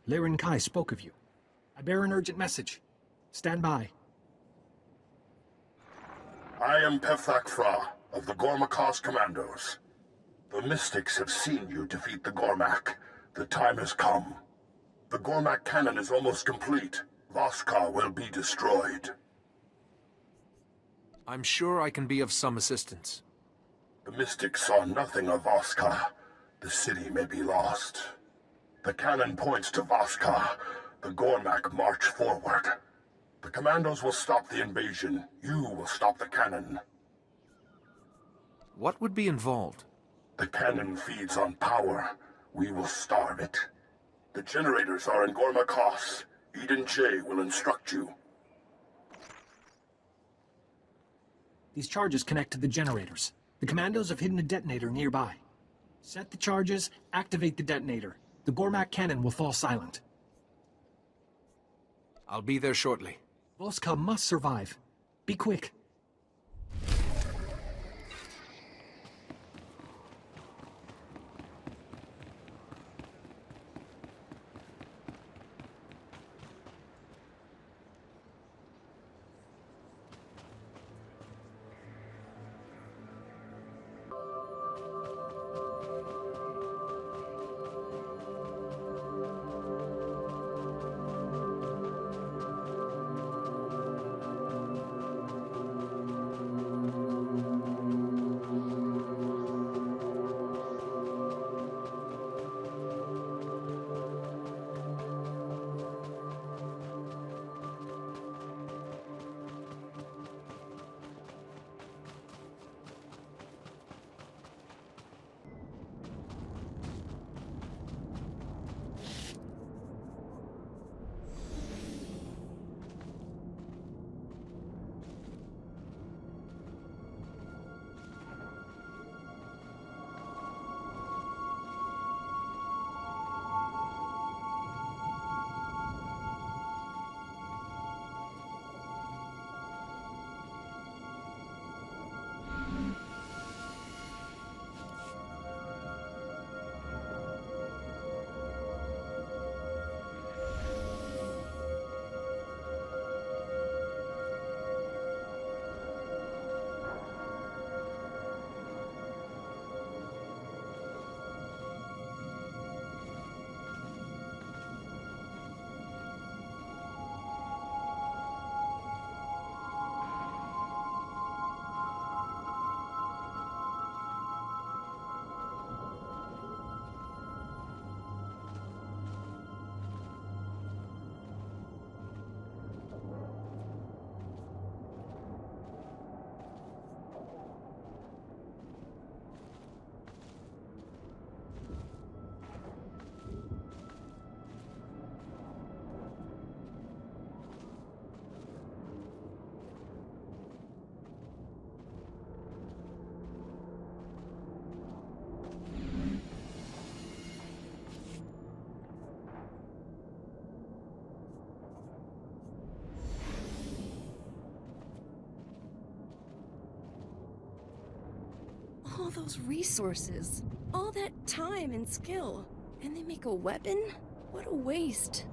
Laren Kai spoke of you. I bear an urgent message. Stand by. I am Pefak Fra, of the Gormakos Commandos. The Mystics have seen you defeat the Gormak. The time has come. The Gormak cannon is almost complete. Voskar will be destroyed. I'm sure I can be of some assistance. The Mystics saw nothing of Voskar. The city may be lost. The cannon points to Voskar. The Gormak march forward. The Commandos will stop the invasion. You will stop the cannon. What would be involved? The cannon feeds on power. We will starve it. The generators are in Gormakos. Eden J will instruct you. These charges connect to the generators. The Commandos have hidden a detonator nearby. Set the charges, activate the detonator. The Gormak cannon will fall silent. I'll be there shortly. Voska must survive. Be quick. All those resources, all that time and skill, and they make a weapon? What a waste.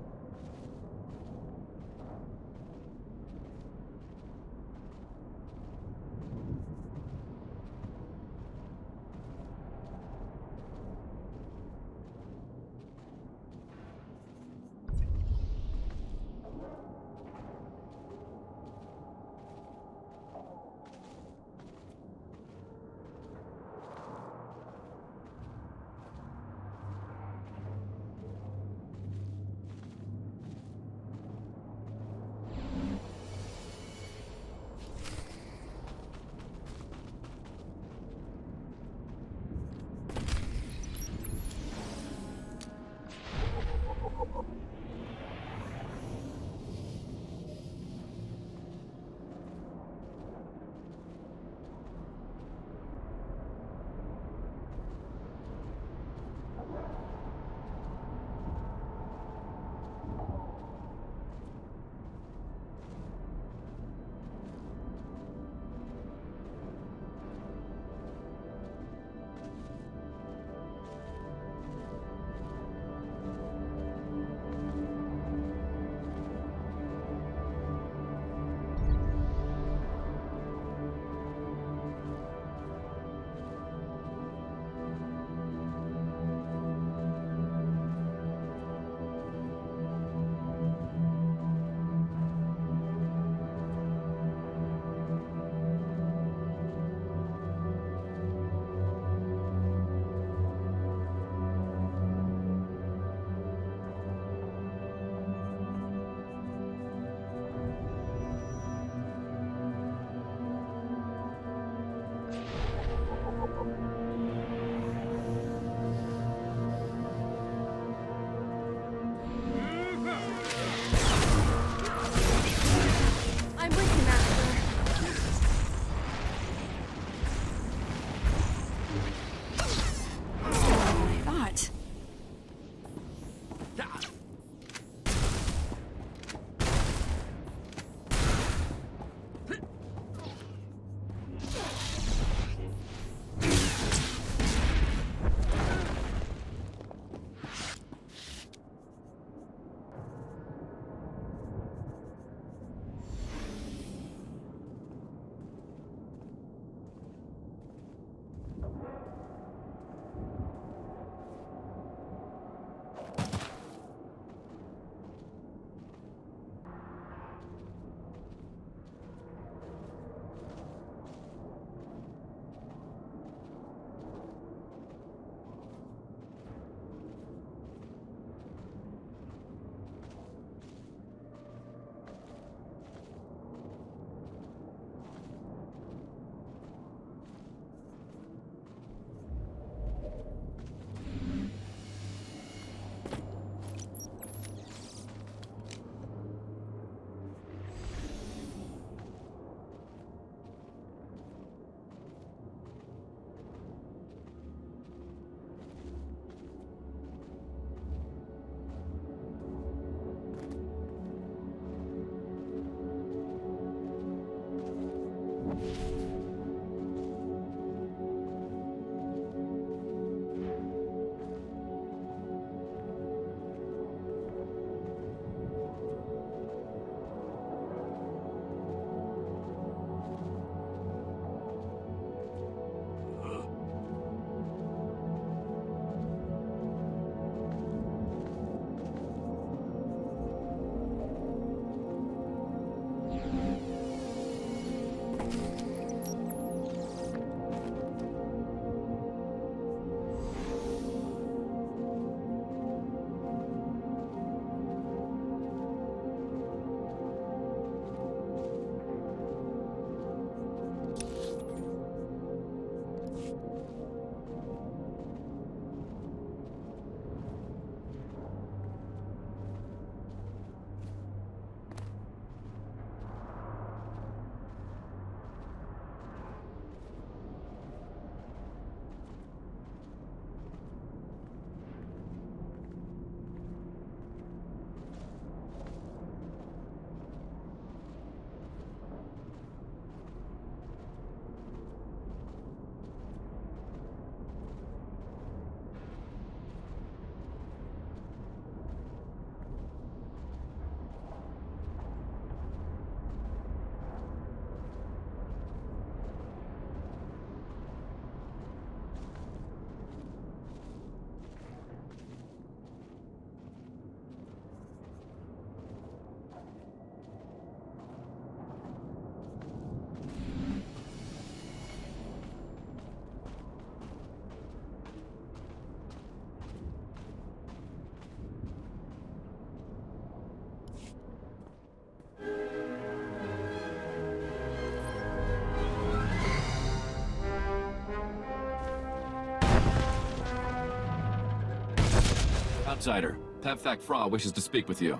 Outsider, Pevfak Fra wishes to speak with you.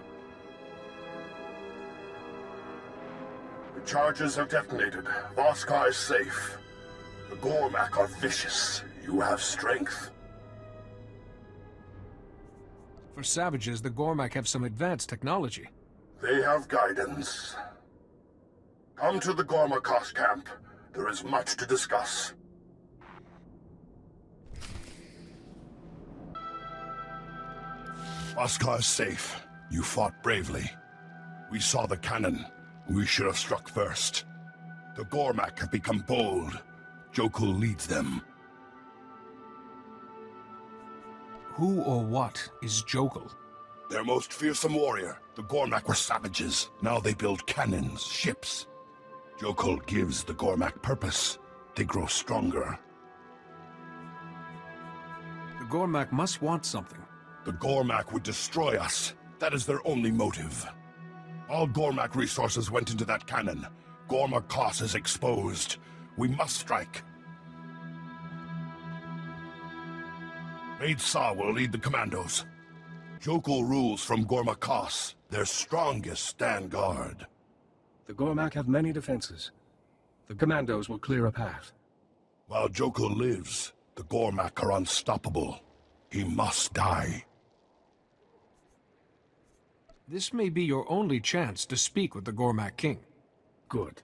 The charges have detonated. Voskar is safe. The Gormak are vicious. You have strength. For savages, the Gormak have some advanced technology. They have guidance. Come to the Gormakos camp. There is much to discuss. Voskar is safe. You fought bravely. We saw the cannon. We should have struck first. The Gormak have become bold. Jokul leads them. Who or what is Jokul? Their most fearsome warrior. The Gormak were savages. Now they build cannons, ships. Jokul gives the Gormak purpose. They grow stronger. The Gormak must want something. The Gormak would destroy us. That is their only motive. All Gormak resources went into that cannon. Gormakos is exposed. We must strike. Maid Sa will lead the commandos. Jokul rules from Gormakos. Their strongest stand guard. The Gormak have many defenses. The commandos will clear a path. While Jokul lives, the Gormak are unstoppable. He must die. This may be your only chance to speak with the Gormak King. Good.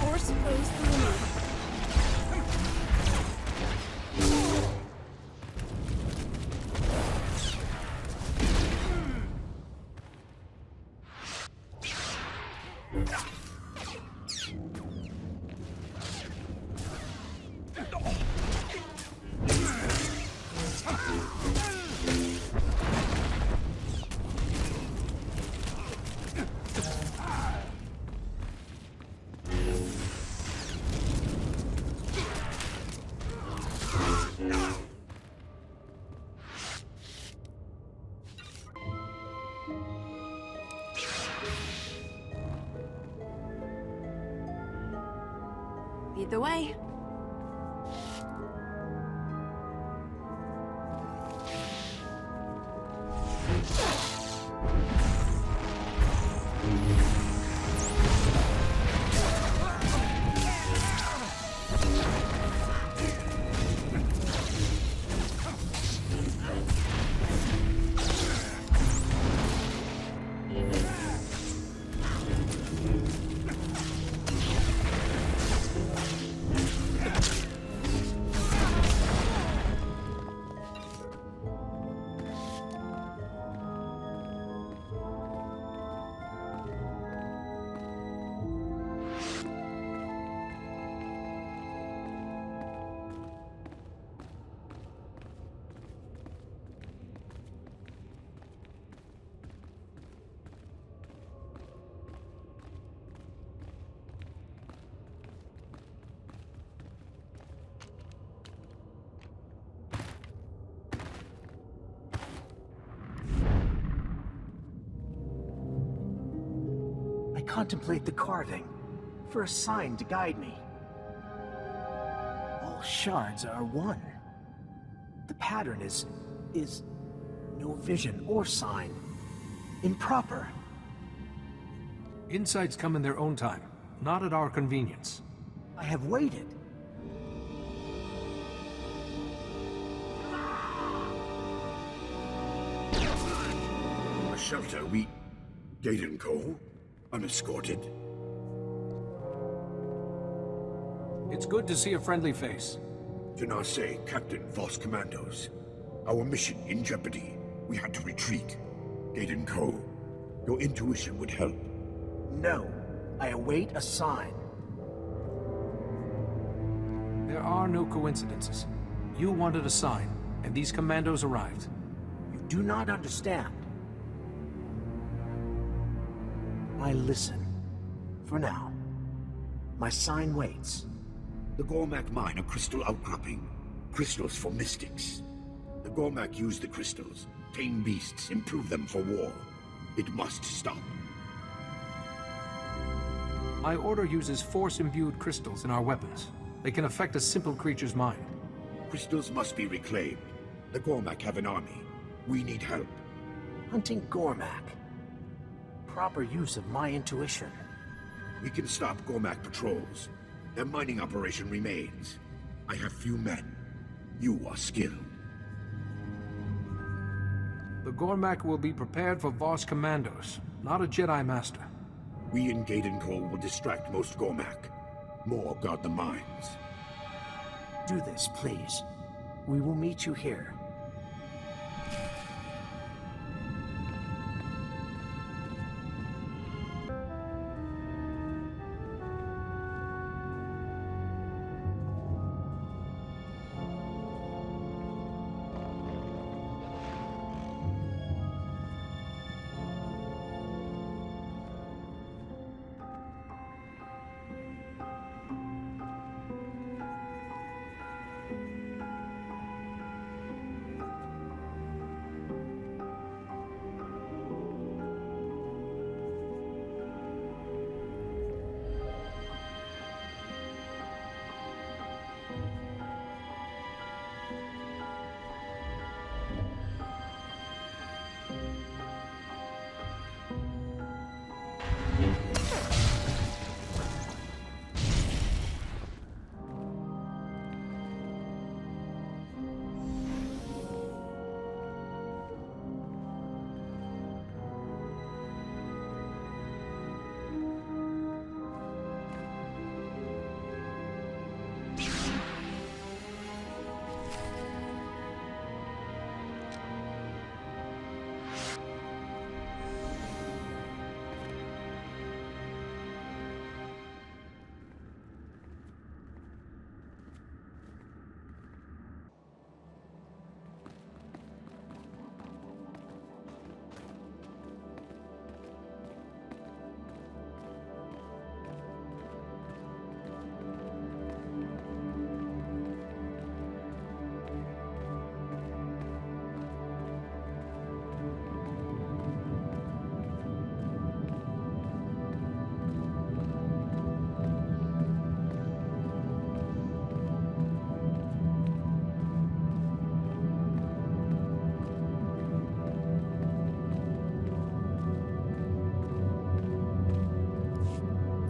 Force goes through me. Lead the way. Contemplate the carving, for a sign to guide me. All shards are one. The pattern is no vision or sign. Improper. Insights come in their own time, not at our convenience. I have waited. A shelter, we... Gaiden Co. Unescorted. It's good to see a friendly face. Janase, Captain Voss Commandos. Our mission in jeopardy. We had to retreat. Gaiden Co. Your intuition would help. No. I await a sign. There are no coincidences. You wanted a sign, and these commandos arrived. You do not understand. I listen. For now. My sign waits. The Gormak mine a crystal outcropping. Crystals for mystics. The Gormak use the crystals, tame beasts, improve them for war. It must stop. My order uses force-imbued crystals in our weapons. They can affect a simple creature's mind. Crystals must be reclaimed. The Gormak have an army. We need help. Hunting Gormak. Proper use of my intuition. We can stop Gormak patrols. Their mining operation remains. I have few men. You are skilled. The Gormak will be prepared for Voss commandos, not a Jedi Master. We in Gaiden Co. will distract most Gormak. More guard the mines. Do this, please. We will meet you here.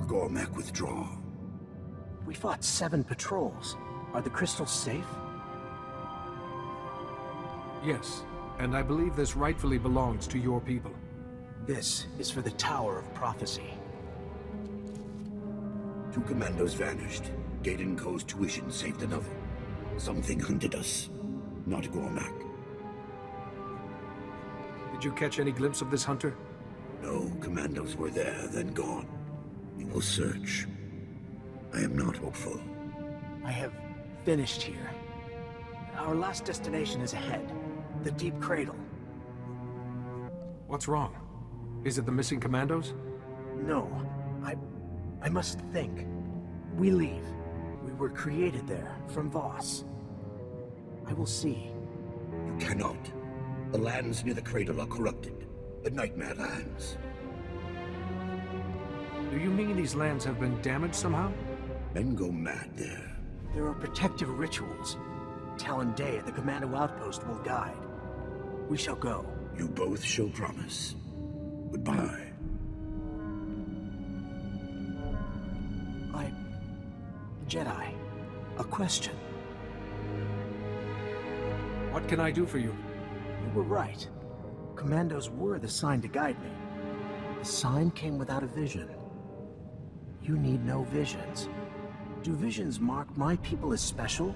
Gormak withdraw. We fought 7 patrols. Are the crystals safe? Yes, and I believe this rightfully belongs to your people. This is for the Tower of Prophecy. 2 commandos vanished. Gaiden Co.'s tuition saved another. Something hunted us. Not Gormak. Did you catch any glimpse of this hunter? No, commandos were there, then gone. We will search. I am not hopeful. I have finished here. Our last destination is ahead. The Deep Cradle. What's wrong? Is it the missing commandos? No. I must think. We leave. We were created there, from Voss. I will see. You cannot. The lands near the cradle are corrupted. The Nightmare lands. Do you mean these lands have been damaged somehow? Men go mad there. There are protective rituals. Talon Day at the Commando Outpost will guide. We shall go. You both show promise. Goodbye. Jedi. A question. What can I do for you? You were right. Commandos were the sign to guide me. The sign came without a vision. You need no visions. Do visions mark my people as special?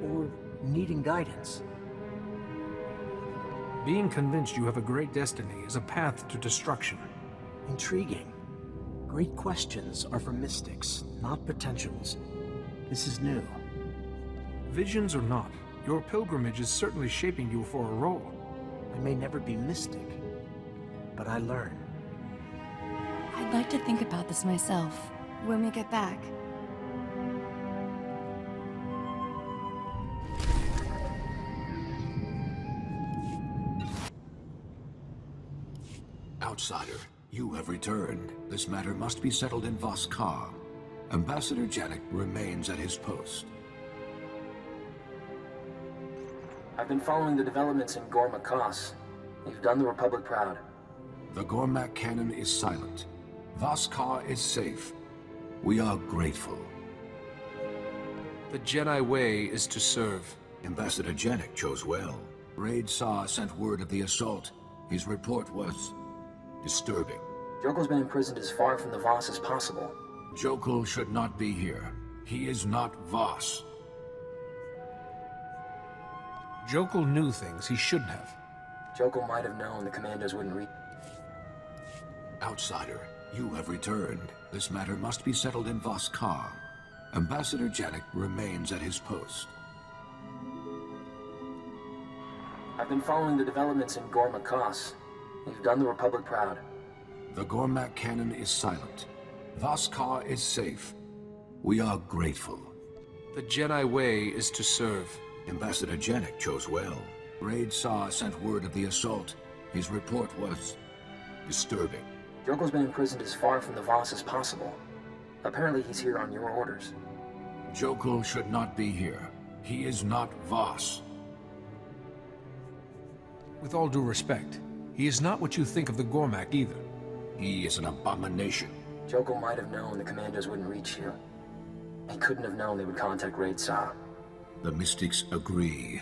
Or needing guidance? Being convinced you have a great destiny is a path to destruction. Intriguing. Great questions are for mystics, not potentials. This is new. Visions or not, your pilgrimage is certainly shaping you for a role. I may never be mystic, but I learn. I'd like to think about this myself when we get back. Outsider, you have returned. This matter must be settled in Voskar. Ambassador Janek remains at his post. I've been following the developments in Gormakos. You've done the Republic proud. The Gormak cannon is silent. Voskar is safe. We are grateful. The Jedi way is to serve. Ambassador Janek chose well. Raid Saw sent word of the assault. His report was disturbing. Jokel's been imprisoned as far from the Voss as possible. Jokel should not be here. He is not Voss. Jokel knew things he shouldn't have. Jokel might have known the Commandos wouldn't reach. Outsider, you have returned. This matter must be settled in Voskar. Ambassador Janek remains at his post. I've been following the developments in Gormakos. You've done the Republic proud. The Gormak cannon is silent. Voskar is safe. We are grateful. The Jedi way is to serve. Ambassador Janek chose well. Raid Saw sent word of the assault. His report was disturbing. Jokel's been imprisoned as far from the Voss as possible. Apparently he's here on your orders. Jokel should not be here. He is not Voss. With all due respect, he is not what you think of the Gormak either. He is an abomination. Jokel might have known the Commandos wouldn't reach you. He couldn't have known they would contact Raid Saw. The Mystics agree.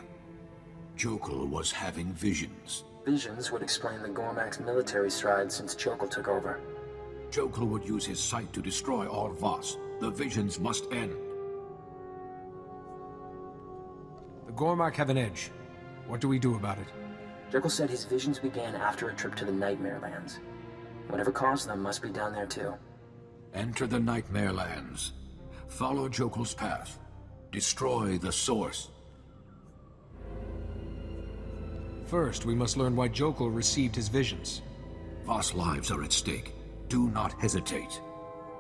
Jokel was having visions. Visions would explain the Gormak's military strides since Jokel took over. Jokel would use his sight to destroy all Voss. The visions must end. The Gormak have an edge. What do we do about it? Jokel said his visions began after a trip to the Nightmare Lands. Whatever caused them must be down there too. Enter the Nightmare Lands. Follow Jokel's path. Destroy the source. First, we must learn why Jokel received his visions. Voss lives are at stake. Do not hesitate.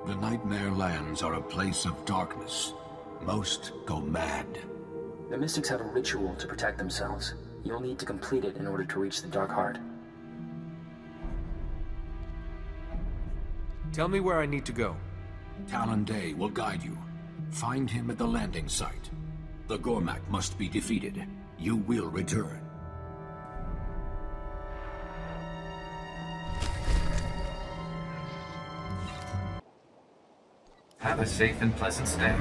The Nightmare Lands are a place of darkness. Most go mad. The Mystics have a ritual to protect themselves. You'll need to complete it in order to reach the Dark Heart. Tell me where I need to go. Talon Day will guide you. Find him at the landing site. The Gormak must be defeated. You will return. Have a safe and pleasant stay.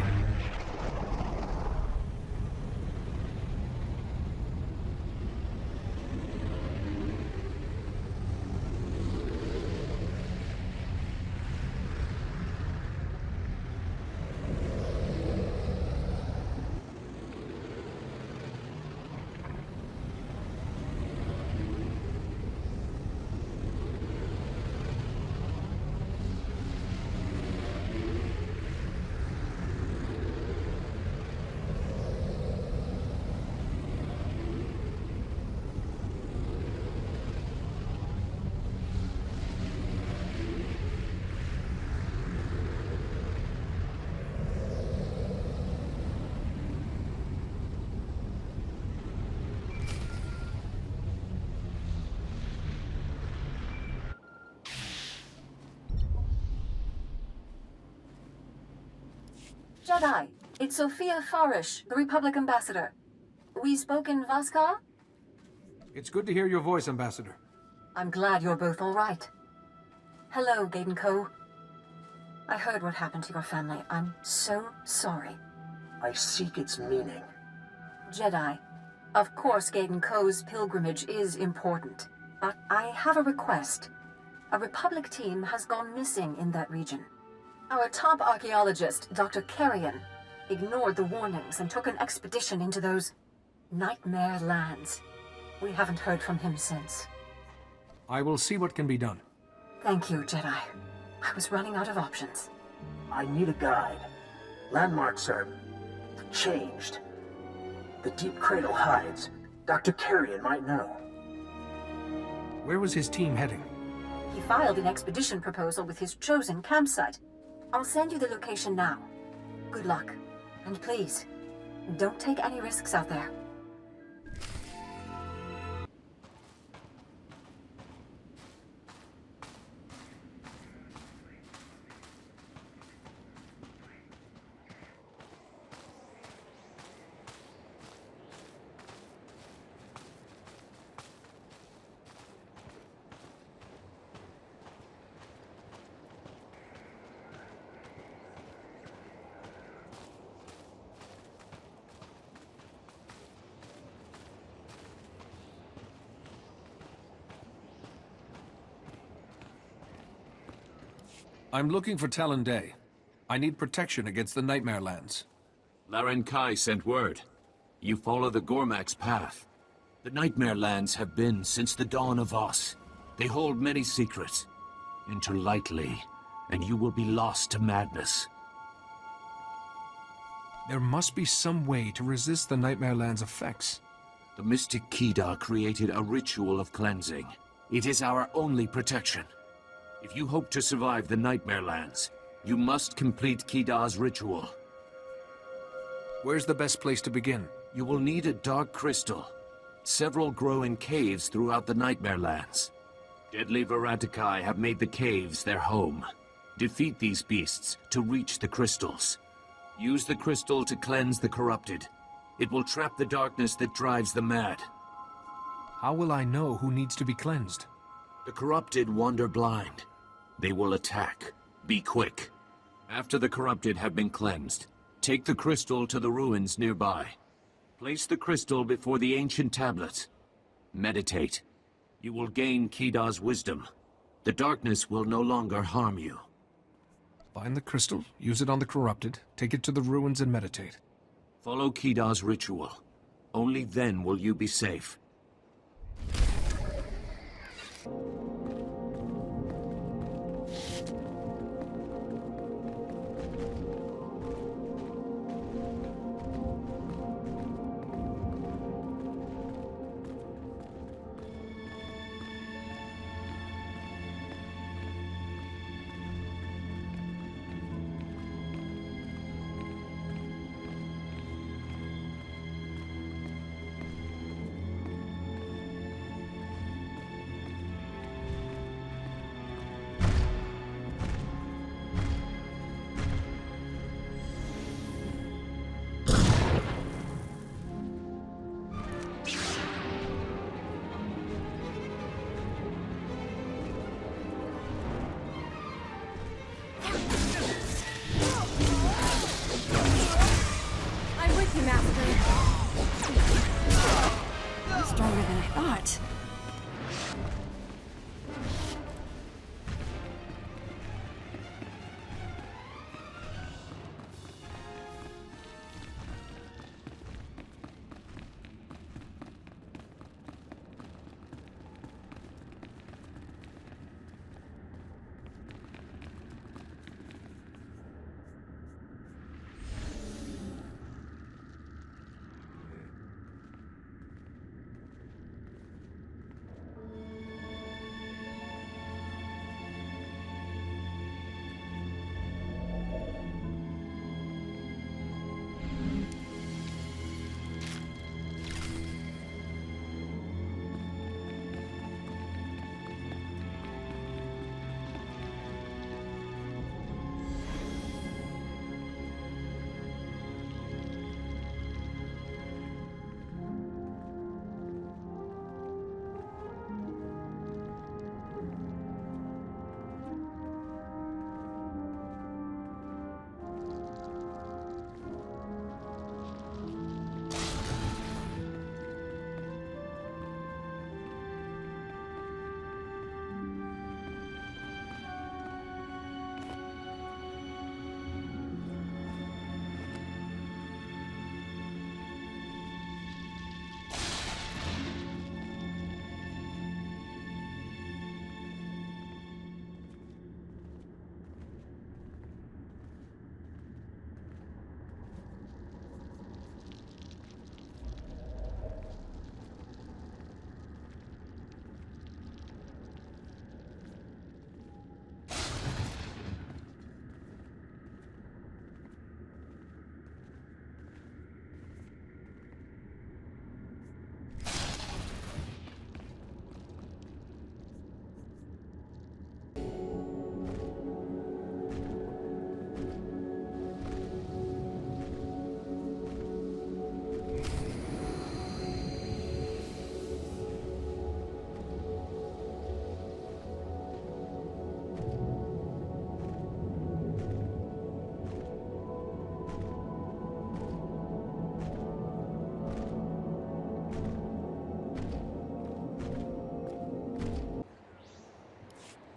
Jedi, it's Sophia Farish, the Republic Ambassador. We spoke in Voskar? It's good to hear your voice, Ambassador. I'm glad you're both all right. Hello, Gaiden Co. I heard what happened to your family. I'm so sorry. I seek its meaning. Jedi, of course Gaydon Coe's pilgrimage is important, but I have a request. A Republic team has gone missing in that region. Our top archaeologist, Dr. Carrion, ignored the warnings and took an expedition into those nightmare lands. We haven't heard from him since. I will see what can be done. Thank you, Jedi. I was running out of options. I need a guide. Landmarks are changed. The deep cradle hides. Dr. Carrion might know. Where was his team heading? He filed an expedition proposal with his chosen campsite. I'll send you the location now. Good luck. And please, don't take any risks out there. I'm looking for Talon Day. I need protection against the Nightmare Lands. Laren Kai sent word. You follow the Gormak's path. The Nightmare Lands have been since the dawn of Voss. They hold many secrets. Enter lightly, and you will be lost to madness. There must be some way to resist the Nightmare Land's effects. The mystic Kida created a ritual of cleansing. It is our only protection. If you hope to survive the Nightmare Lands, you must complete Kida's ritual. Where's the best place to begin? You will need a dark crystal. Several grow in caves throughout the Nightmare Lands. Deadly Veratikai have made the caves their home. Defeat these beasts to reach the crystals. Use the crystal to cleanse the corrupted. It will trap the darkness that drives the mad. How will I know who needs to be cleansed? The corrupted wander blind. They will attack. Be quick. After the corrupted have been cleansed, take the crystal to the ruins nearby. Place the crystal before the ancient tablets. Meditate. You will gain Kida's wisdom. The darkness will no longer harm you. Find the crystal, use it on the corrupted, take it to the ruins and meditate. Follow Kida's ritual. Only then will you be safe.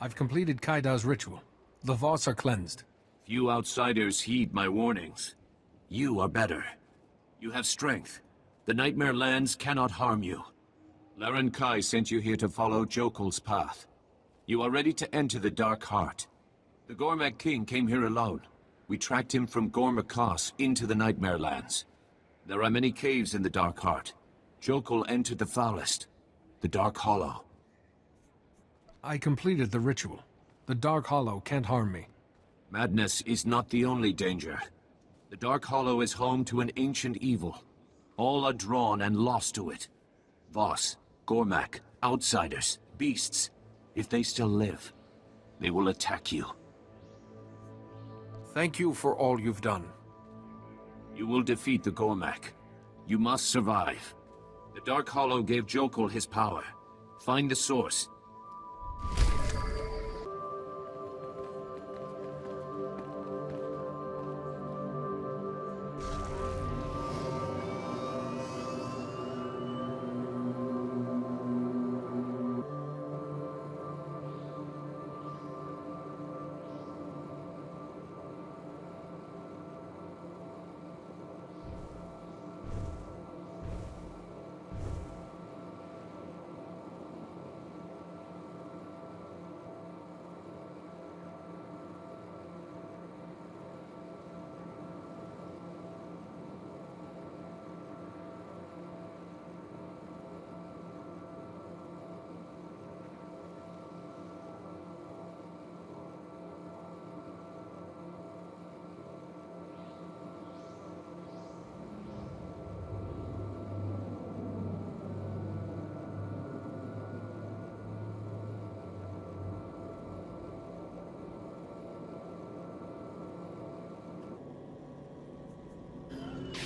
I've completed Kaida's ritual. The Voss are cleansed. Few outsiders heed my warnings. You are better. You have strength. The Nightmare Lands cannot harm you. Laren Kai sent you here to follow Jokul's path. You are ready to enter the Dark Heart. The Gormak King came here alone. We tracked him from Gormakos into the Nightmare Lands. There are many caves in the Dark Heart. Jokul entered the foulest, the Dark Hollow. I completed the ritual. The Dark Hollow can't harm me. Madness is not the only danger. The Dark Hollow is home to an ancient evil. All are drawn and lost to it. Voss, Gormak, outsiders, beasts. If they still live, they will attack you. Thank you for all you've done. You will defeat the Gormak. You must survive. The Dark Hollow gave Jokul his power. Find the source.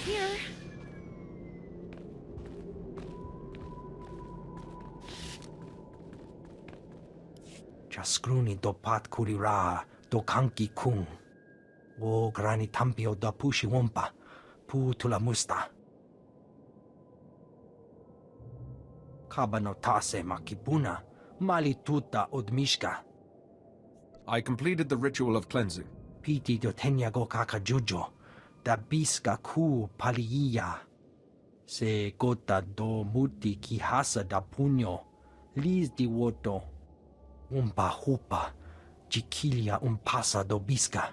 Here. Jaskruni do pat kurira do kanki kung. O grani tampio da pushi wompa. Pu tula musta. Kabano tase makipuna. Mali tuta odmishka. I completed the ritual of cleansing. Piti do tenya go kakajujo. Da biska ku paliya. Se gota do muti ki hasa da puño. Liz di woto. Umpa hupa. Chiquilia umpasa do biska.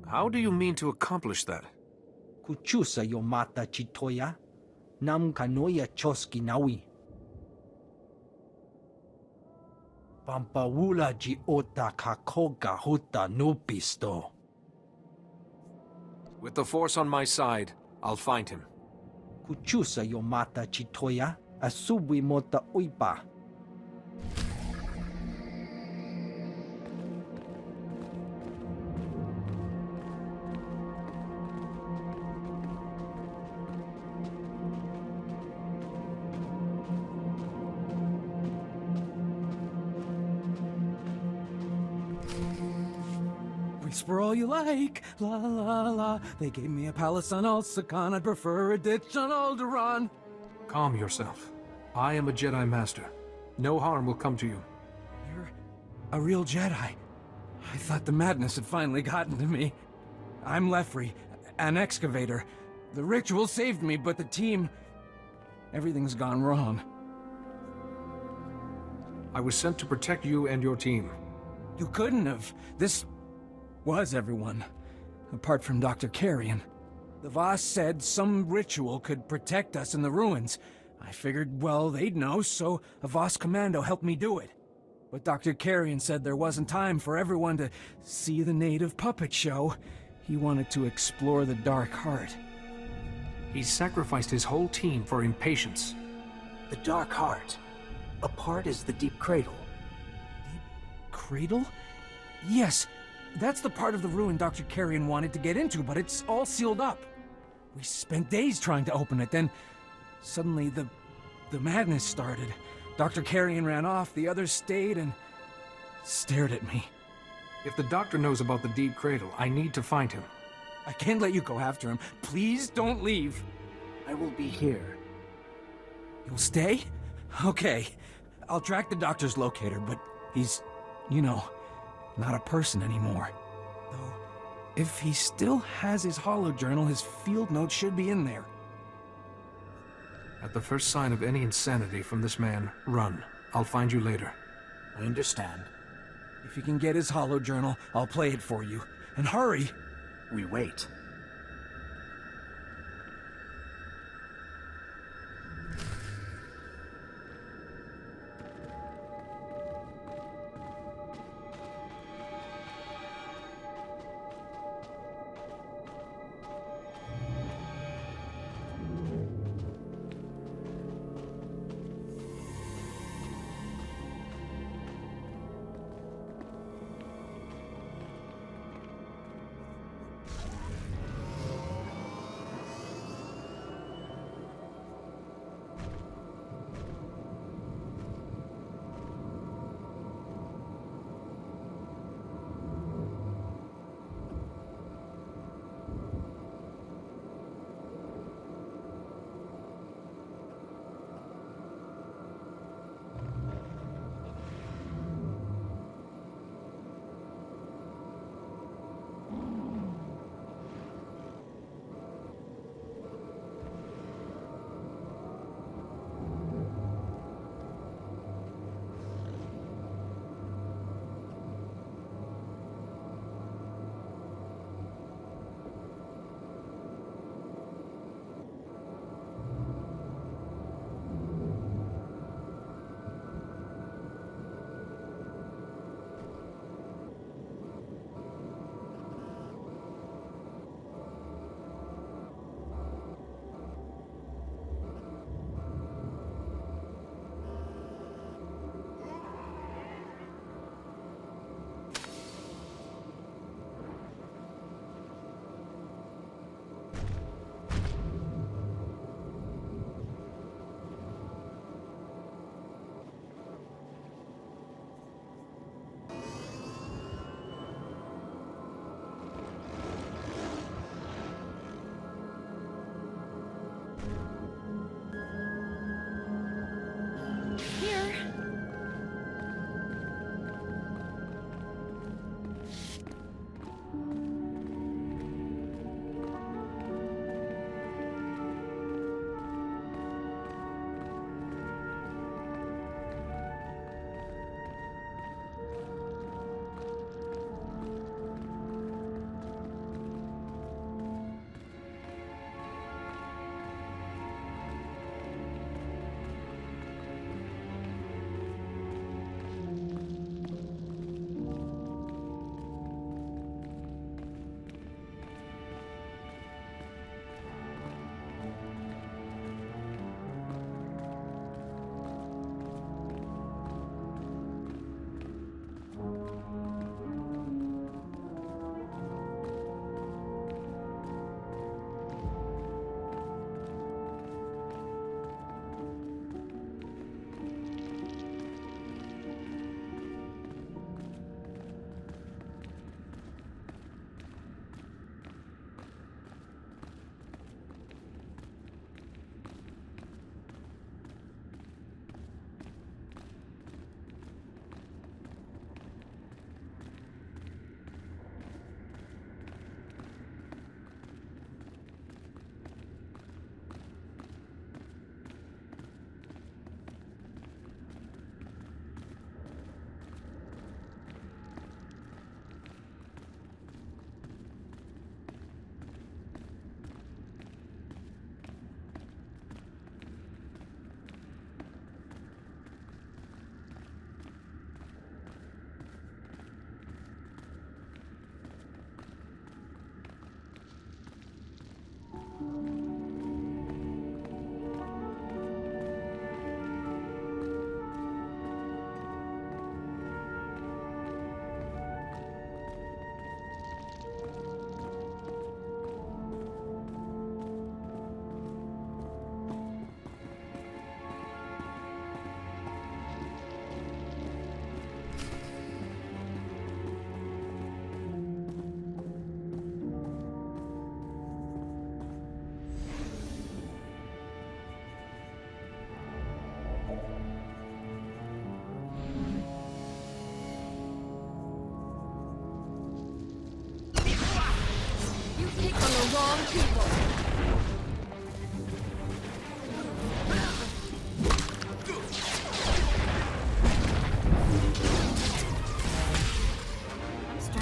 How do you mean to accomplish that? Kuchusa yo mata chitoya. Nam kanoya choski nawi. Pampawula ji ota kakoga huta nupisto. With the Force on my side, I'll find him. Kuchusa yo mata chitoya. Asubi mota uipa. Whisper all you like, la la la. They gave me a palace on Alsakan. I'd prefer a ditch on Alderaan. Calm yourself. I am a Jedi Master. No harm will come to you. You're a real Jedi. I thought the madness had finally gotten to me. I'm Lefri, an excavator. The ritual saved me, but the team... everything's gone wrong. I was sent to protect you and your team. You couldn't have. This was everyone, apart from Dr. Carrion. The Voss said some ritual could protect us in the ruins. I figured, well, they'd know, so a Voss commando helped me do it. But Dr. Carrion said there wasn't time for everyone to see the native puppet show. He wanted to explore the Dark Heart. He sacrificed his whole team for impatience. The Dark Heart. A part is the Deep Cradle. Deep Cradle? Yes, that's the part of the ruin Dr. Carrion wanted to get into, but it's all sealed up. We spent days trying to open it, then suddenly the madness started. Dr. Carrion ran off, the others stayed and stared at me. If the doctor knows about the Deep Cradle, I need to find him. I can't let you go after him. Please don't leave. I will be here. You'll stay? Okay. I'll track the doctor's locator, but he's, you know, not a person anymore. Though, if he still has his holojournal, his field note should be in there. At the first sign of any insanity from this man, run. I'll find you later. I understand. If you can get his holojournal, I'll play it for you. And hurry! We wait.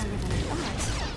longer than I thought.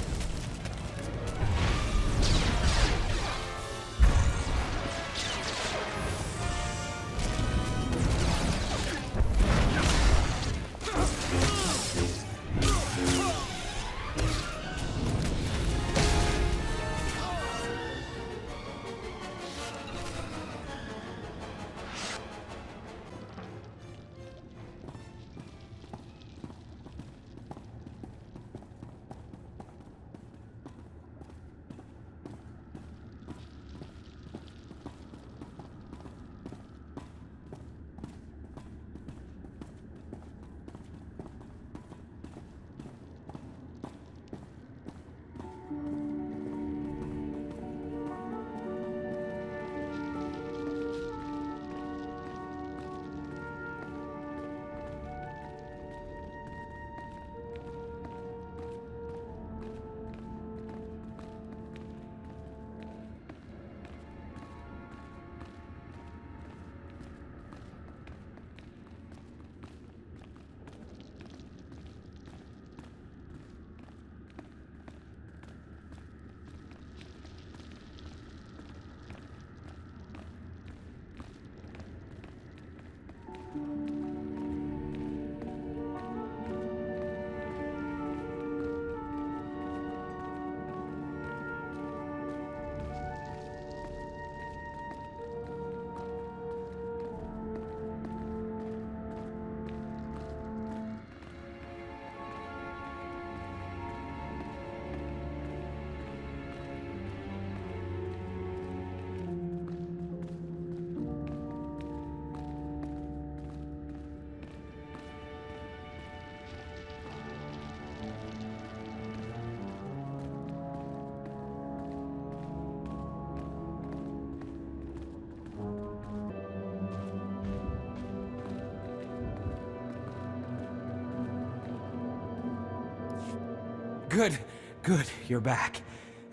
Good, good, you're back.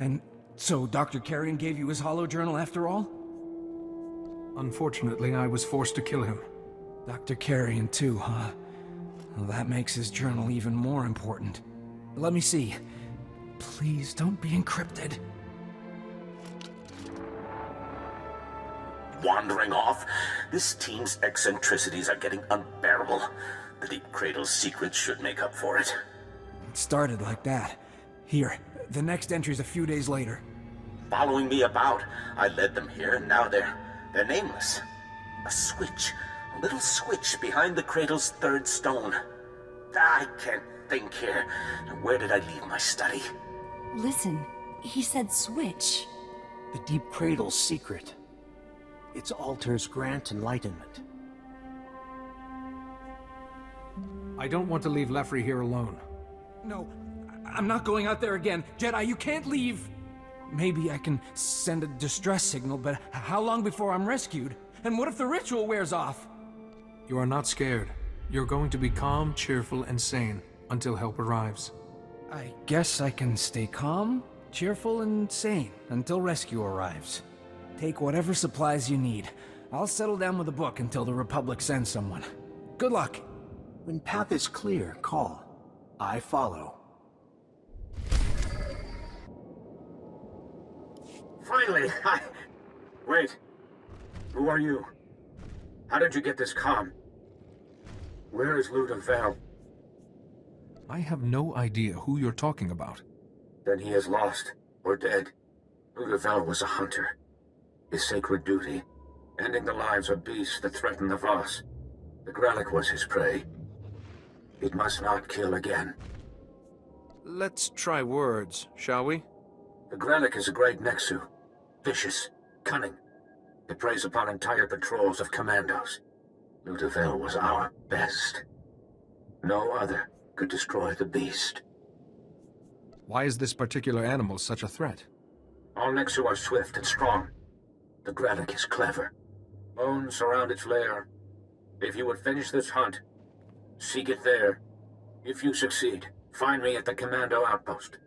And so Dr. Carrion gave you his hollow journal after all? Unfortunately, I was forced to kill him. Dr. Carrion too, huh? Well, that makes his journal even more important. Let me see. Please don't be encrypted. Wandering off? This team's eccentricities are getting unbearable. The Deep Cradle's secrets should make up for it. It started like that. Here, the next entry's a few days later. Following me about. I led them here, and now they're nameless. A switch. A little switch behind the Cradle's third stone. I can't think here. Where did I leave my study? Listen, he said switch. The Deep Cradle's secret. Its altars grant enlightenment. I don't want to leave Leffrey here alone. No, I'm not going out there again. Jedi, you can't leave! Maybe I can send a distress signal, but how long before I'm rescued? And what if the ritual wears off? You are not scared. You're going to be calm, cheerful, and sane until help arrives. I guess I can stay calm, cheerful, and sane until rescue arrives. Take whatever supplies you need. I'll settle down with a book until the Republic sends someone. Good luck. When path is clear, call. I follow. Finally! Wait. Who are you? How did you get this comm? Where is Ludovel? I have no idea who you're talking about. Then he is lost, or dead. Ludovel was a hunter. His sacred duty, ending the lives of beasts that threaten the Voss. The Grellic was his prey. It must not kill again. Let's try words, shall we? The Grellic is a great Nexu. Vicious, cunning. It preys upon entire patrols of commandos. Ludovel was our best. No other could destroy the beast. Why is this particular animal such a threat? All Nexu are swift and strong. The Grellic is clever. Bones surround its lair. If you would finish this hunt, seek it there. If you succeed, find me at the commando outpost.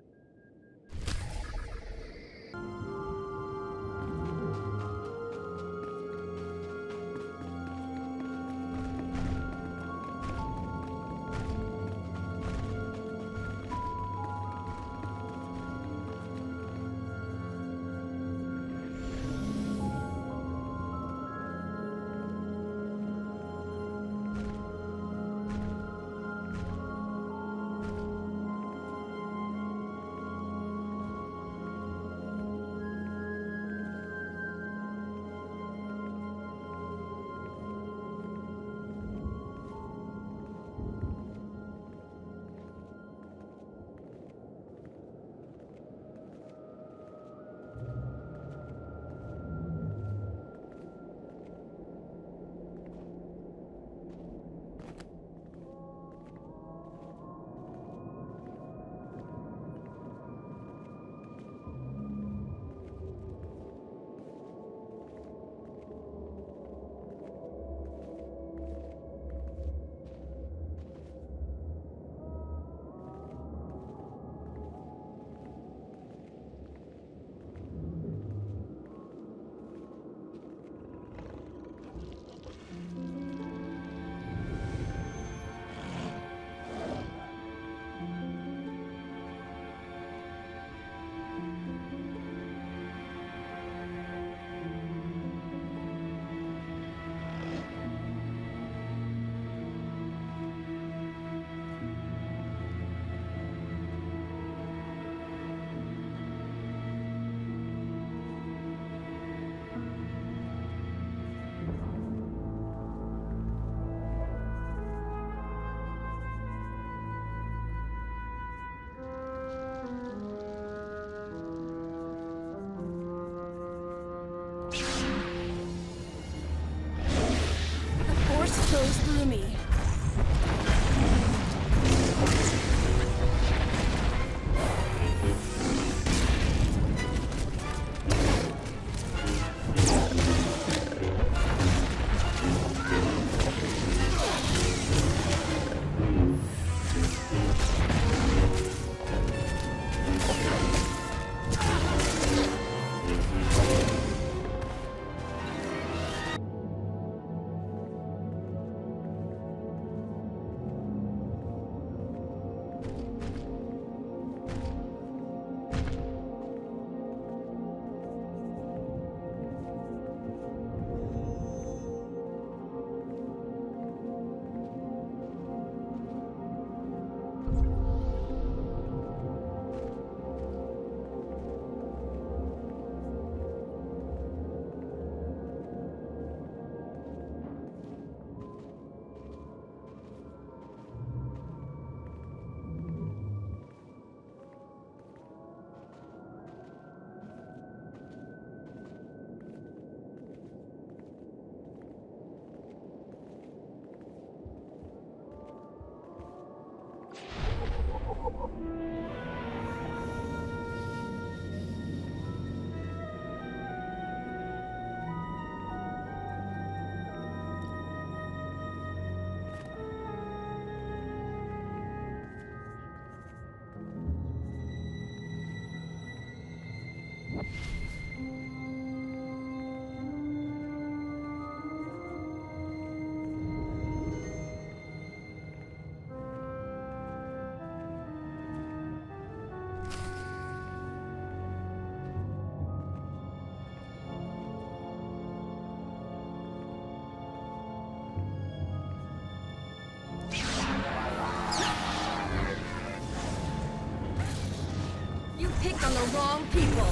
picked on the wrong people.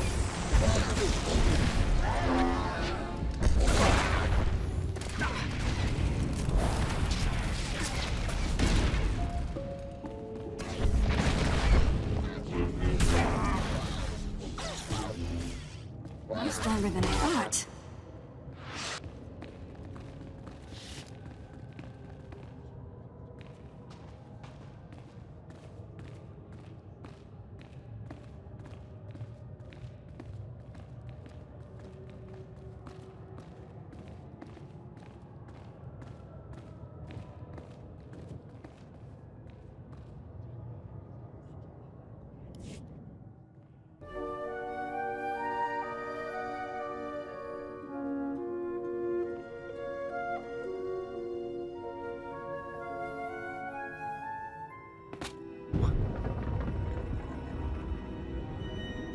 I'm stronger than I thought.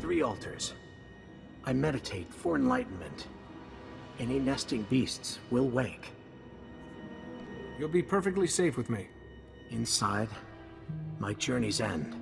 Three altars. I meditate for enlightenment. Any nesting beasts will wake. You'll be perfectly safe with me. Inside, my journey's end.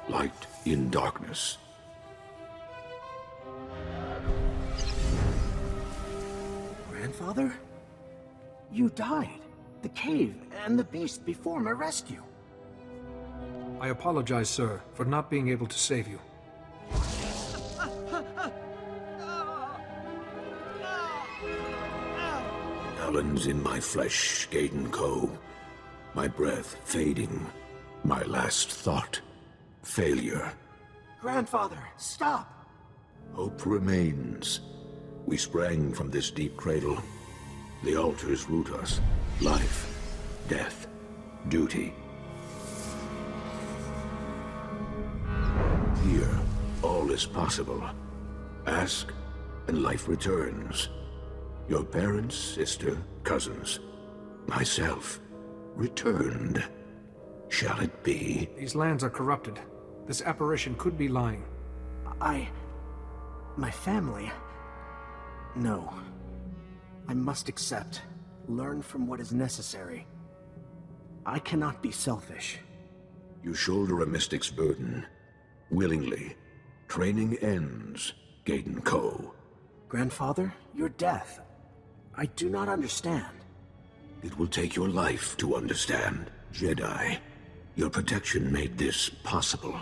Light in darkness. Grandfather? You died. The cave and the beast before my rescue. I apologize, sir, for not being able to save you. Talons in my flesh, Gaiden Co. My breath fading. My last thought. Failure. Grandfather, stop! Hope remains. We sprang from this deep cradle. The altars root us. Life, death, duty. Here, all is possible. Ask, and life returns. Your parents, sister, cousins, myself, returned. Shall it be? These lands are corrupted. This apparition could be lying. My family... No. I must accept. Learn from what is necessary. I cannot be selfish. You shoulder a mystic's burden. Willingly. Training ends, Gaiden Co. Grandfather, your death. I do not understand. It will take your life to understand, Jedi. Your protection made this possible.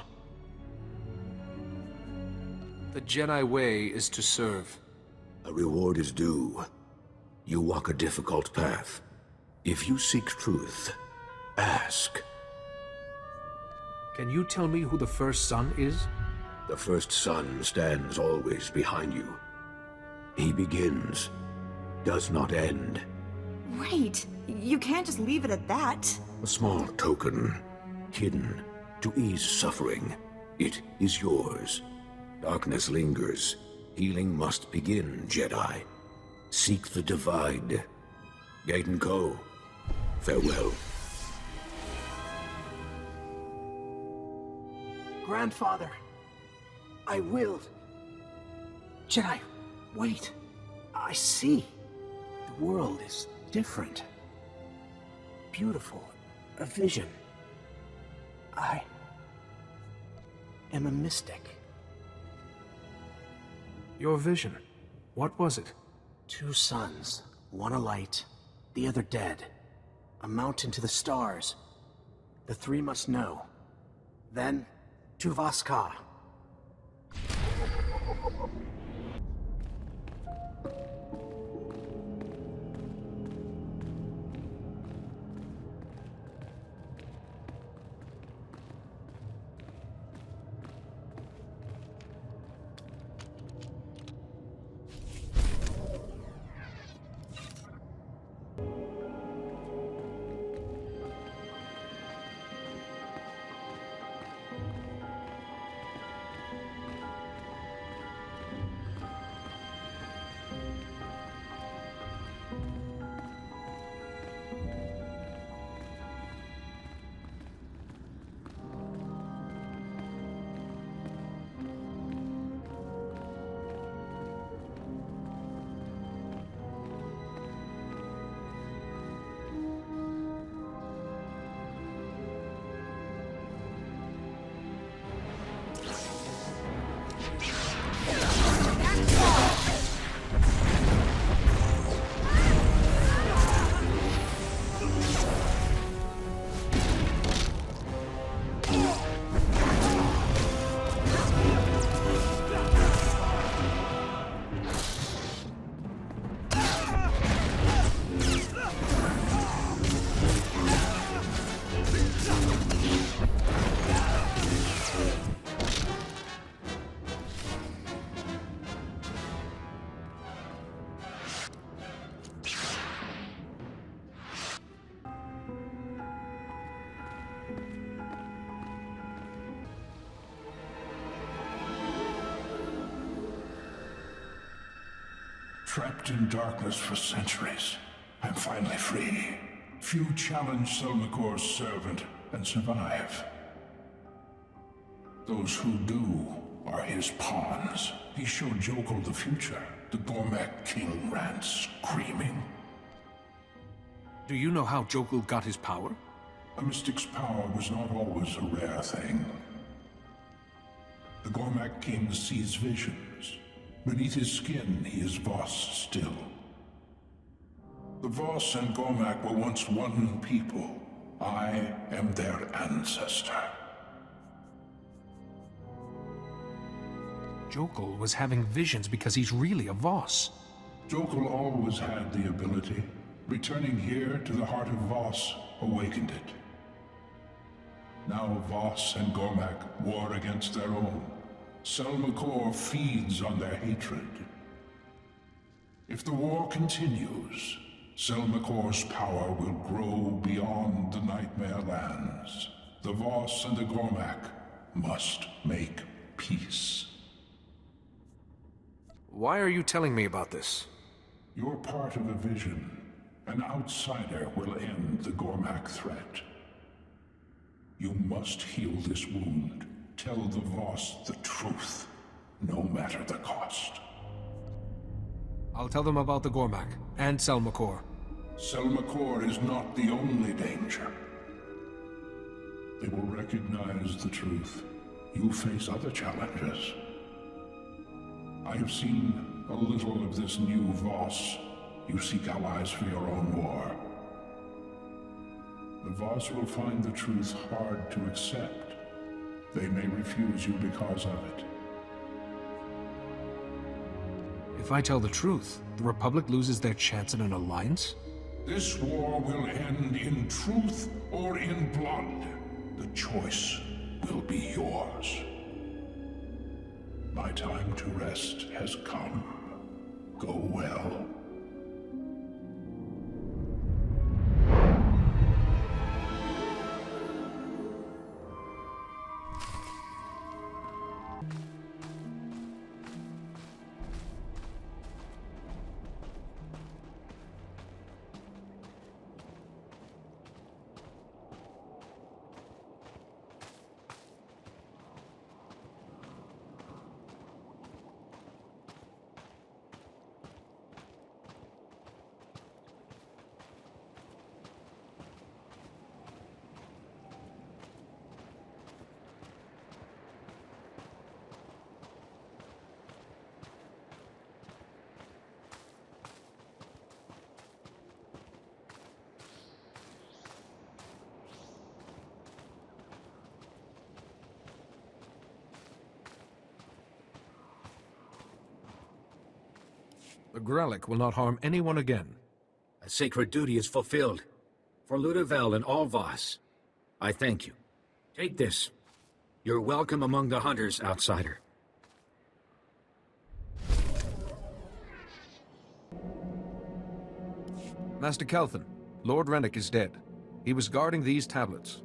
The Jedi way is to serve. A reward is due. You walk a difficult path. If you seek truth, ask. Can you tell me who the first son is? The first son stands always behind you. He begins, does not end. Wait, you can't just leave it at that. A small token, hidden, to ease suffering. It is yours. Darkness lingers. Healing must begin, Jedi. Seek the divide. Gaiden Co. Farewell. Grandfather, I will. Jedi, wait. I see. The world is different. Beautiful. A vision. I am a mystic. Your vision. What was it? 2 suns. One alight, the other dead. A mountain to the stars. The 3 must know. Then, to Vaskar. Trapped in darkness for centuries, I'm finally free. Few challenge Selmacor's servant and survive. Those who do are his pawns. He showed Jokul the future. The Gormak king ran screaming. Do you know how Jokul got his power? A mystic's power was not always a rare thing. The Gormak king sees visions. Beneath his skin, he is Voss still. The Voss and Gormak were once one people. I am their ancestor. Jokul was having visions because he's really a Voss. Jokul always had the ability. Returning here to the heart of Voss awakened it. Now Voss and Gormak war against their own. Selmakor feeds on their hatred. If the war continues, Selmacor's power will grow beyond the Nightmare Lands. The Voss and the Gormak must make peace. Why are you telling me about this? You're part of a vision. An outsider will end the Gormak threat. You must heal this wound. Tell the Voss the truth, no matter the cost. I'll tell them about the Gormak and Selmakor. Selmakor is not the only danger. They will recognize the truth. You face other challenges. I have seen a little of this new Voss. You seek allies for your own war. The Voss will find the truth hard to accept. They may refuse you because of it. If I tell the truth, the Republic loses their chance at an alliance? This war will end in truth or in blood. The choice will be yours. My time to rest has come. Go well. The Grelic will not harm anyone again. A sacred duty is fulfilled. For Ludovel and all Voss, I thank you. Take this. You're welcome among the hunters, outsider. Master Kelthan, Lord Rennick is dead. He was guarding these tablets.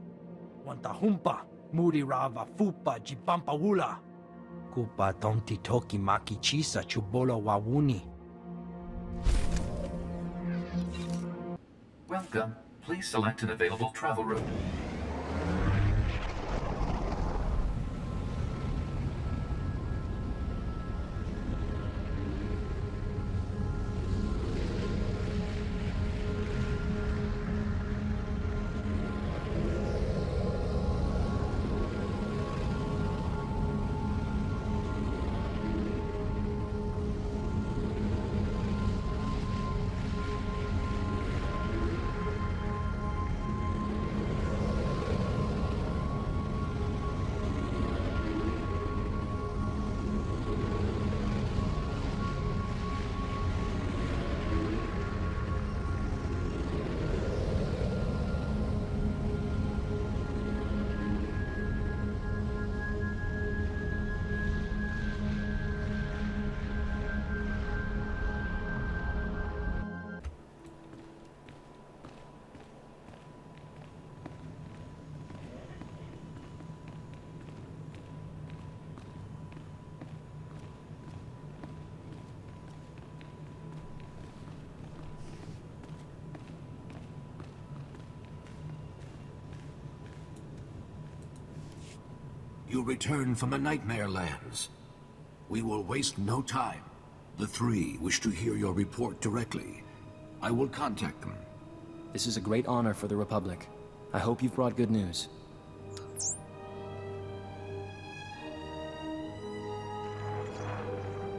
Wantahumpa, muri rava fupa jipampawula. Kupa tonti toki maki chisa chubolo wawuni. Welcome. Please select an available travel route. You return from the Nightmare Lands. We will waste no time. The three wish to hear your report directly. I will contact them. This is a great honor for the Republic. I hope you've brought good news.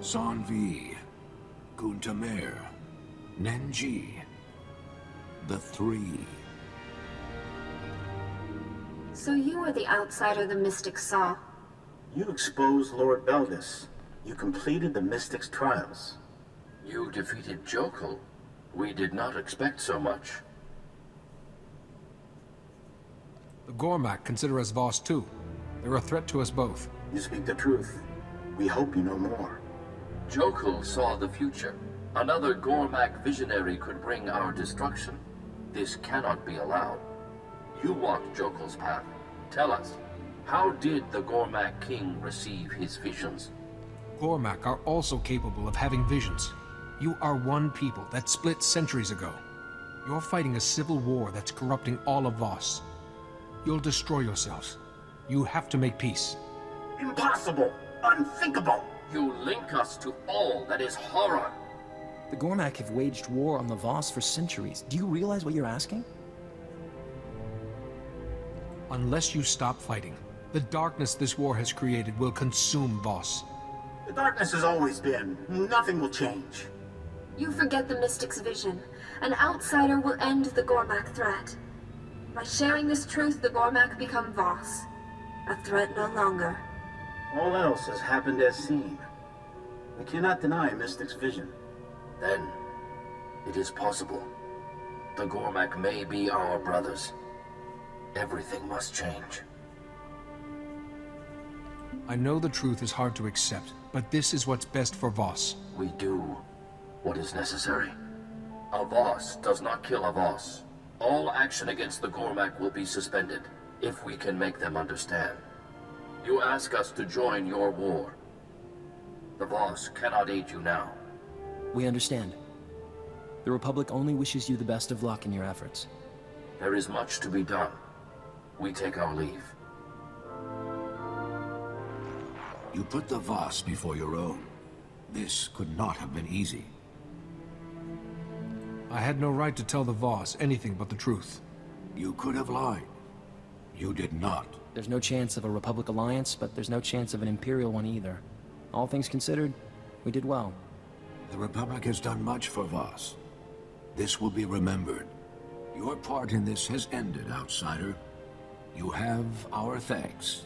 Sanvi, Guntamer, Nenji. The three. So you are the outsider the Mystics saw. You exposed Lord Beldis. You completed the Mystic's trials. You defeated Jokul. We did not expect so much. The Gormak consider us Voss too. They're a threat to us both. You speak the truth. We hope you know more. Jokul saw the future. Another Gormak visionary could bring our destruction. This cannot be allowed. You walked Jokul's path. Tell us, how did the Gormak king receive his visions? Gormak are also capable of having visions. You are one people that split centuries ago. You're fighting a civil war that's corrupting all of Voss. You'll destroy yourselves. You have to make peace. Impossible! Unthinkable! You link us to all that is horror. The Gormak have waged war on the Voss for centuries. Do you realize what you're asking? Unless you stop fighting, the darkness this war has created will consume Voss. The darkness has always been. Nothing will change. You forget the Mystic's vision. An outsider will end the Gormak threat. By sharing this truth, the Gormak become Voss. A threat no longer. All else has happened as seen. We cannot deny Mystic's vision. Then, it is possible. The Gormak may be our brothers. Everything must change. I know the truth is hard to accept, but this is what's best for Voss. We do what is necessary. A Voss does not kill a Voss. All action against the Gormak will be suspended, if we can make them understand. You ask us to join your war. The Voss cannot aid you now. We understand. The Republic only wishes you the best of luck in your efforts. There is much to be done. We take our leave. You put the Voss before your own. This could not have been easy. I had no right to tell the Voss anything but the truth. You could have lied. You did not. There's no chance of a Republic alliance, but there's no chance of an Imperial one either. All things considered, we did well. The Republic has done much for Voss. This will be remembered. Your part in this has ended, outsider. You have our thanks.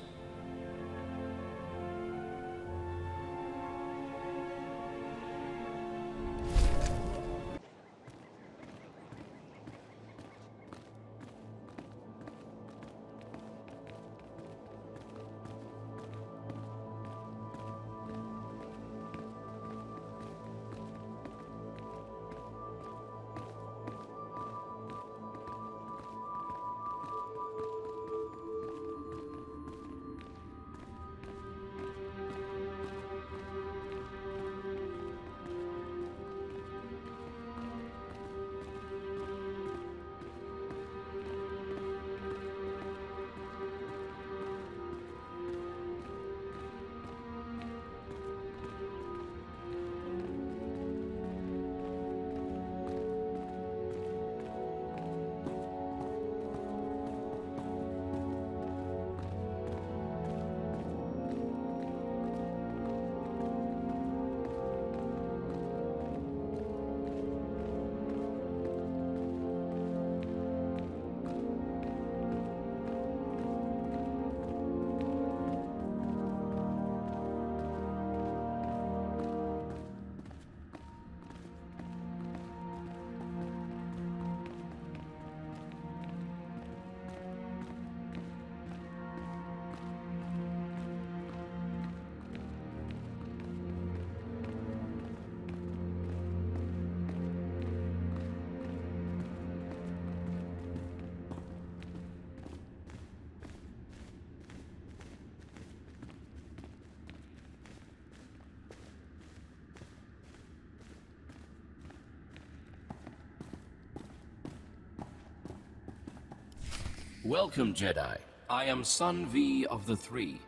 Welcome, Jedi. I am Sun V of the Three.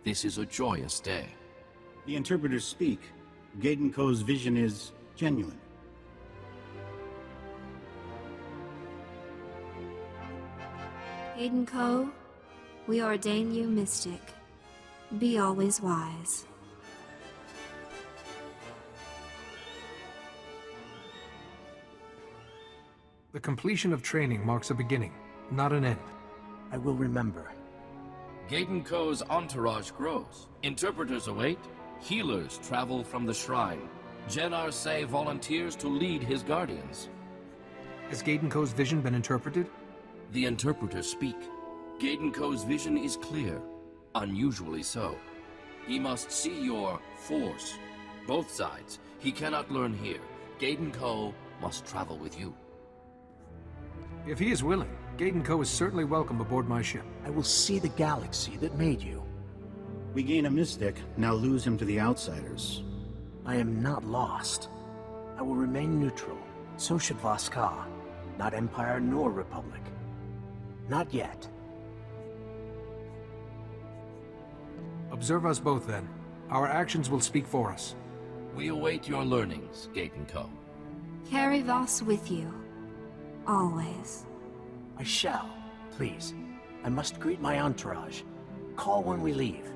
This is a joyous day. The interpreters speak. Gaiden Ko's vision is genuine. Gaiden Ko, we ordain you mystic. Be always wise. The completion of training marks a beginning, not an end. I will remember. Gaiden Ko's entourage grows. Interpreters await. Healers travel from the shrine. Jenar Say volunteers to lead his guardians. Has Gaiden Ko's vision been interpreted? The interpreters speak. Gaiden Ko's vision is clear, unusually so. He must see your force. Both sides. He cannot learn here. Gaiden Ko must travel with you. If he is willing, Gaiden Ko is certainly welcome aboard my ship. I will see the galaxy that made you. We gain a mystic, now lose him to the outsiders. I am not lost. I will remain neutral. So should Voss-Ka. Not Empire nor Republic. Not yet. Observe us both, then. Our actions will speak for us. We await your learnings, Gaiden Ko. Carry Voss with you. Always. I shall. Please. I must greet my entourage. Call when we leave.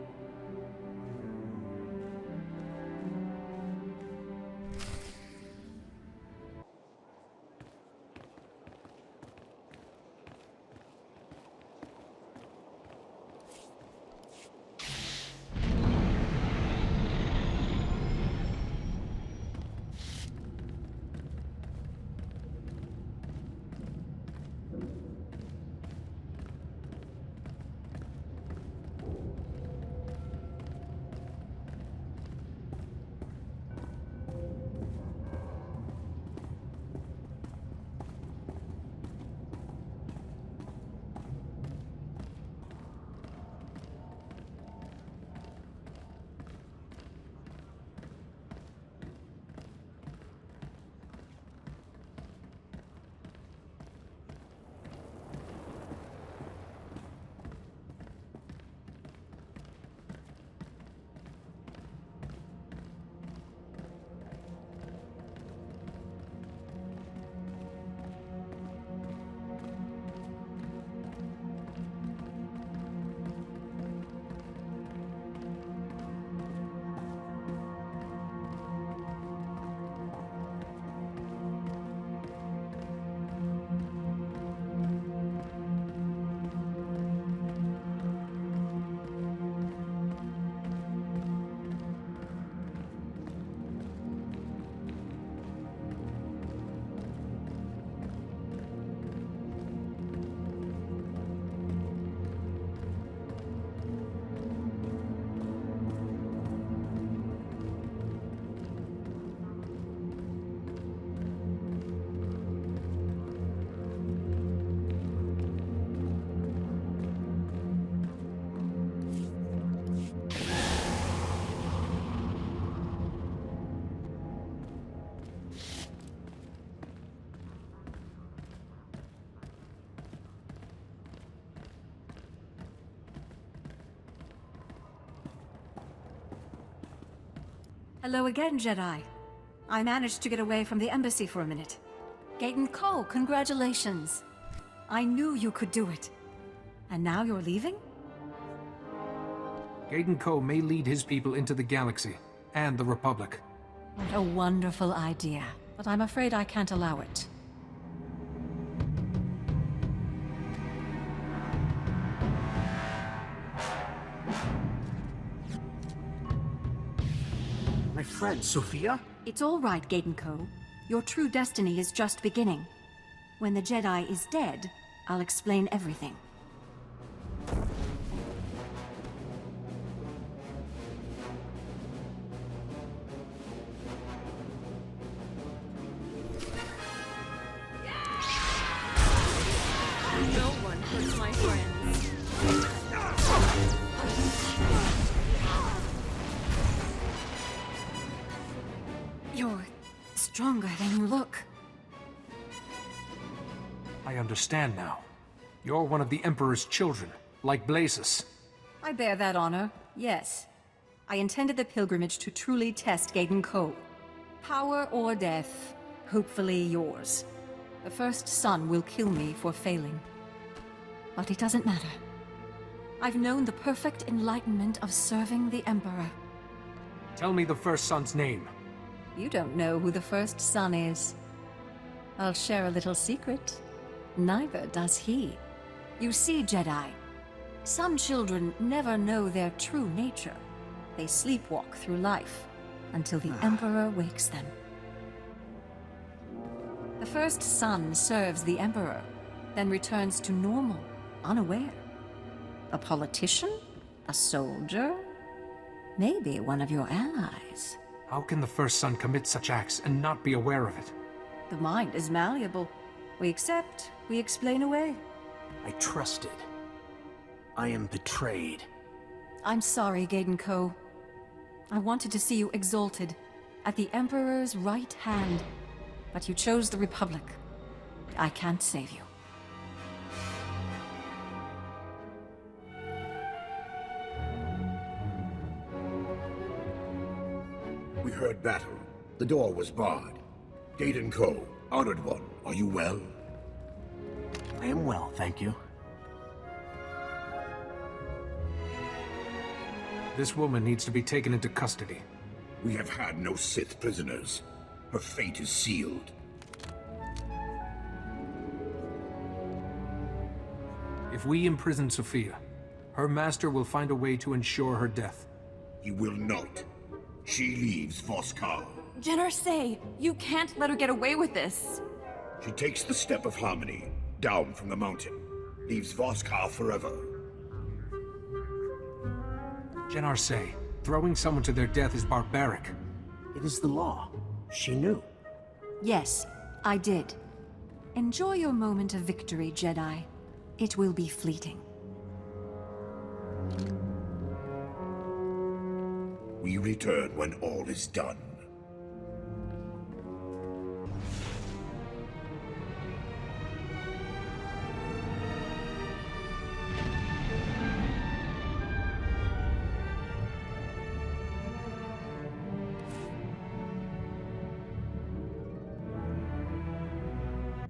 Hello again, Jedi. I managed to get away from the embassy for a minute. Gaiden Ko, congratulations. I knew you could do it. And now you're leaving? Gaiden Ko may lead his people into the galaxy, and the Republic. What a wonderful idea. But I'm afraid I can't allow it. My friend, Sophia? It's all right, Gaiden Ko. Your true destiny is just beginning. When the Jedi is dead, I'll explain everything. No one hurts my friends. You're stronger than you look. I understand now. You're one of the Emperor's children, like Blazus. I bear that honor. Yes. I intended the pilgrimage to truly test Gaydon Cole. Power or death, hopefully yours. The first son will kill me for failing. But it doesn't matter. I've known the perfect enlightenment of serving the Emperor. Tell me the first son's name. You don't know who the first son is. I'll share a little secret. Neither does he. You see, Jedi, some children never know their true nature. They sleepwalk through life until the Emperor wakes them. The first son serves the Emperor, then returns to normal, unaware. A politician? A soldier? Maybe one of your allies. How can the first son commit such acts and not be aware of it? The mind is malleable. We accept, we explain away. I trusted. I am betrayed. I'm sorry, Gaydon Cole. I wanted to see you exalted, at the Emperor's right hand. But you chose the Republic. I can't save you. We heard battle. The door was barred. Gaydon Cole, Honored One, are you well? I am well, thank you. This woman needs to be taken into custody. We have had no Sith prisoners. Her fate is sealed. If we imprison Sophia, her master will find a way to ensure her death. He will not. She leaves Voskar. Jenner, say, you can't let her get away with this. She takes the Step of Harmony, down from the mountain. Leaves Voskar forever. Jennar say, throwing someone to their death is barbaric. It is the law. She knew. Yes, I did. Enjoy your moment of victory, Jedi. It will be fleeting. We return when all is done.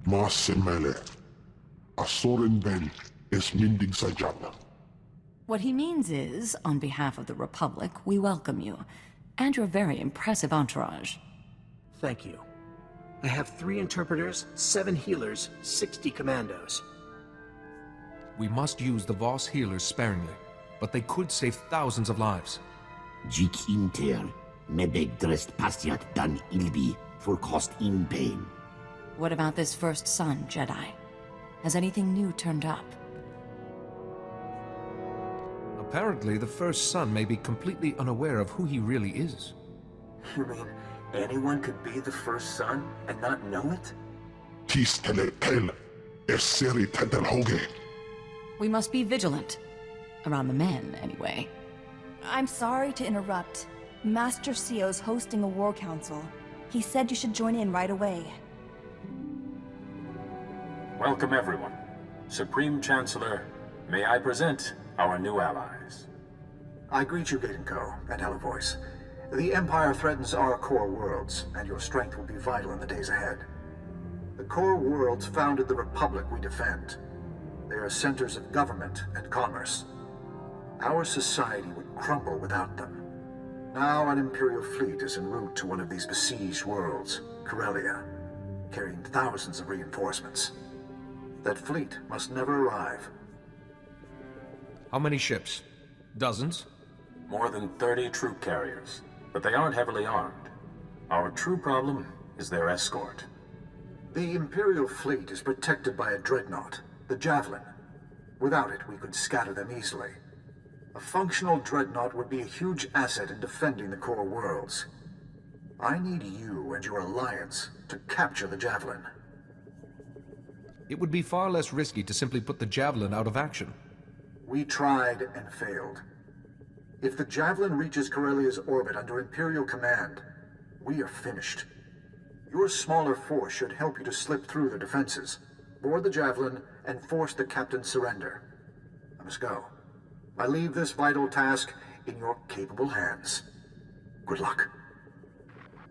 Masimele, Asoren Ben es mindig sajana. What he means is, on behalf of the Republic, we welcome you, and your very impressive entourage. Thank you. I have 3 interpreters, 7 healers, 60 commandos. We must use the Voss healers sparingly, but they could save thousands of lives. Jik inter, mebeg drest pastiat dan ilbi, for cost in pain. What about this first son, Jedi? Has anything new turned up? Apparently, the first son may be completely unaware of who he really is. You mean anyone could be the first son and not know it? Tis tele tel, eseri tentel hoge. We must be vigilant. Around the men, anyway. I'm sorry to interrupt. Master Sio's hosting a war council. He said you should join in right away. Welcome, everyone. Supreme Chancellor, may I present our new allies. I greet you, Gaydon Cole, and Hello Voice. The Empire threatens our core worlds, and your strength will be vital in the days ahead. The core worlds founded the Republic we defend. They are centers of government and commerce. Our society would crumble without them. Now an Imperial fleet is en route to one of these besieged worlds, Corellia, carrying thousands of reinforcements. That fleet must never arrive. How many ships? Dozens? More than 30 troop carriers, but they aren't heavily armed. Our true problem is their escort. The Imperial fleet is protected by a dreadnought, the Javelin. Without it, we could scatter them easily. A functional dreadnought would be a huge asset in defending the core worlds. I need you and your alliance to capture the Javelin. It would be far less risky to simply put the Javelin out of action. We tried and failed. If the Javelin reaches Corellia's orbit under Imperial command, we are finished. Your smaller force should help you to slip through the defenses, board the Javelin, and force the Captain's surrender. I must go. I leave this vital task in your capable hands. Good luck.